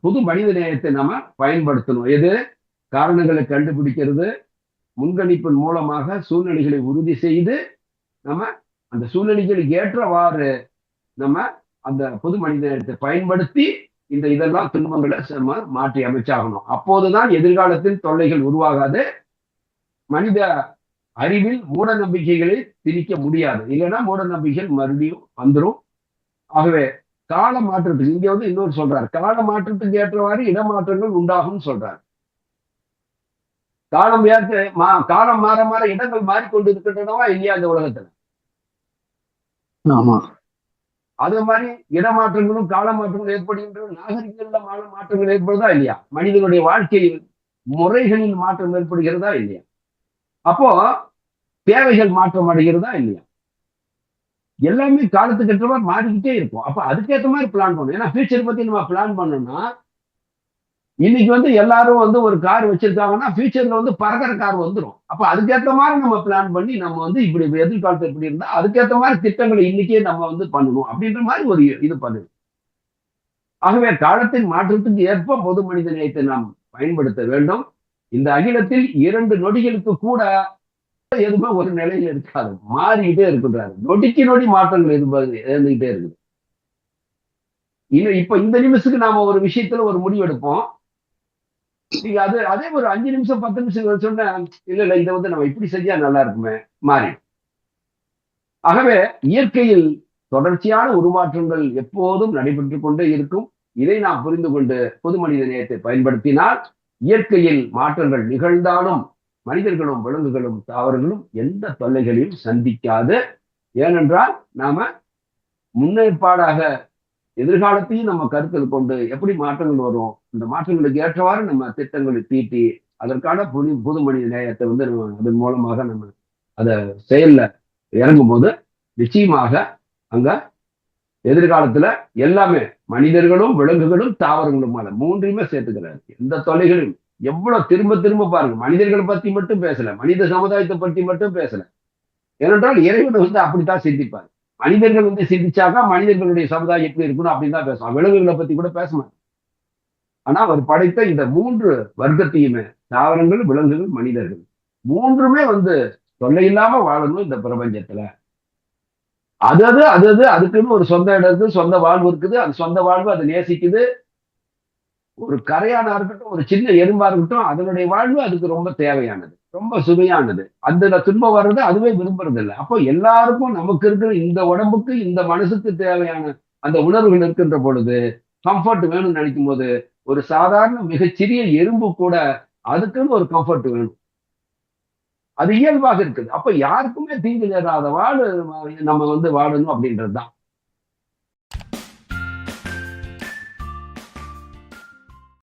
புது மனித நேயத்தை நம்ம பயன்படுத்தணும். எது? காரணங்களை கண்டுபிடிக்கிறது, முன்கணிப்பின் மூலமாக சூழ்நிலைகளை உறுதி செய்து நம்ம அந்த சூழ்நிலைகளுக்கு ஏற்றவாறு நம்ம அந்த பொது மனித நேயத்தை பயன்படுத்தி இதெல்லாம் துன்பங்களை மாற்றி அமைச்சாகணும். அப்போதுதான் எதிர்காலத்தில் தொல்லைகள் உருவாகாது. மனித அறிவில் மூட நம்பிக்கைகளை திணிக்க முடியாது. இல்லைன்னா மூட நம்பிக்கைகள் மறுபடியும் வந்துடும். ஆகவே கால மாற்றத்துக்கு இங்க இன்னொரு சொல்றாரு, கால மாற்றத்துக்கு ஏற்றவாறு இடமாற்றங்கள் உண்டாகும் சொல்றாரு. காலம் மாற மாற இடங்கள் மாறிக்கொண்டு இருக்கின்றனவா இல்லையா இந்த உலகத்துல? ஆமா. அதே மாதிரி இடமாற்றங்களும் கால மாற்றங்கள் ஏற்படுகின்றன. நாகரிகங்கள்ல மாற்றங்கள் ஏற்படுதா இல்லையா? மனிதனுடைய வாழ்க்கையில் முறைகளில் மாற்றம் ஏற்படுகிறதா இல்லையா? அப்போ தேவைகள் மாற்றம் அடைகிறதா இல்லையா? எல்லாமே காலத்துக்கு ஏற்ற மாதிரி மாறிக்கிட்டே இருக்கும். அப்ப அதுக்கேற்ற மாதிரி பிளான் பண்ணணும். ஏன்னா ஃபியூச்சர் பத்தி நம்ம பிளான் பண்ணோம்னா, இன்னைக்கு எல்லாரும் ஒரு கார் வச்சிருக்காங்கன்னா ஃபியூச்சர்ல பறக்கிற கார் வந்துடும். அப்ப அதுக்கேற்ற மாதிரி நம்ம பிளான் பண்ணி நம்ம இப்படி எதிர்காலத்தில் எப்படி இருந்தா அதுக்கேற்ற மாதிரி திட்டங்களை இன்னைக்கே நம்ம பண்ணணும் அப்படின்ற மாதிரி ஒரு இது பண்ணுது. ஆகவே காலத்தின் மாற்றத்துக்கு ஏற்ப பொது மனித நேயத்தை நாம் பயன்படுத்த வேண்டும். இந்த அகிலத்தில் 2 நொடிகளுக்கு கூட எதுவுமே ஒரு நிலையில இருக்காது, மாறிக்கிட்டே இருக்கின்றாரு. நொடிக்கு நொடி மாற்றங்கள் இருந்துகிட்டே இருக்குது. இப்ப இந்த நிமிஷத்துக்கு நாம ஒரு விஷயத்துல ஒரு முடிவு எடுப்போம். நீங்க அதே ஒரு 5 நிமிஷம் 10 நிமிஷம் சொன்ன இல்ல இதை நம்ம இப்படி செஞ்சா நல்லா இருக்குமே மாறி. ஆகவே இயற்கையில் தொடர்ச்சியான உருமாற்றங்கள் எப்போதும் நடைபெற்றுக் கொண்டே இருக்கும். இதை நாம் புரிந்து கொண்டு பொது மனித நேயத்தை பயன்படுத்தினால் இயற்கையில் மாற்றங்கள் நிகழ்ந்தாலும் மனிதர்களும் விலங்குகளும் தாவரங்களும் எந்த தொல்லைகளையும் சந்திக்காது. ஏனென்றால் நாம முன்னேற்பாடாக எதிர்காலத்தையும் நம்ம கருத்தில் கொண்டு எப்படி மாற்றங்கள் வரும், இந்த மாற்றங்களுக்கு ஏற்றவாறு நம்ம திட்டங்களை தீட்டி அதற்கான புது மனித நேயத்தை நம்ம அதன் மூலமாக நம்ம அதை செயல்ல இறங்கும் போது நிச்சயமாக அங்க எதிர்காலத்துல எல்லாமே மனிதர்களும் விலங்குகளும் தாவரங்களும் மூன்றையுமே சேர்த்துக்கிறாரு. எந்த தொல்லைகளும் எவ்வளவு திரும்ப திரும்ப பாருங்க, மனிதர்களை பத்தி மட்டும் பேசல, மனித சமுதாயத்தை பத்தி மட்டும் பேசல. ஏனென்றால் இறைவன் அப்படித்தான் சிந்திப்பார். மனிதர்கள் சிந்திச்சாக்கா மனிதர்களுடைய சமுதாயம் எப்படி இருக்கணும் அப்படின்னு தான் பேசுவான். விலங்குகளை பத்தி கூட பேச மாட்டான். ஆனா அவர் படைத்த இந்த 3 வர்க்கத்தையுமே, தாவரங்கள், விலங்குகள், மனிதர்கள், மூன்றுமே தொல்லை இல்லாம வாழணும் இந்த பிரபஞ்சத்துல. அதுக்குன்னு ஒரு சொந்த இடம் இருக்கு, சொந்த வாழ்வு இருக்குது. அந்த சொந்த வாழ்வு அதை நேசிக்குது. ஒரு கரையானா இருக்கட்டும், ஒரு சின்ன எறும்பா இருக்கட்டும், அதனுடைய வாழ்வு அதுக்கு ரொம்ப தேவையானது, ரொம்ப சுவையானது. அந்த துன்பம் வர்றது அதுவே விரும்புறது இல்லை. அப்போ எல்லாருக்கும் நமக்கு இருக்கிற இந்த உடம்புக்கு இந்த மனசுக்கு தேவையான அந்த உணர்வுகள் இருக்கின்ற பொழுது கம்ஃபர்ட் வேணும்னு நினைக்கும் போது ஒரு சாதாரண மிகச்சிறிய எறும்பு கூட அதுக்குன்னு ஒரு கம்ஃபர்ட் வேணும். அது இயல்பாக இருக்குது. அப்ப யாருக்குமே தீங்கு நேராத நம்ம வாழணும் அப்படின்றதுதான்.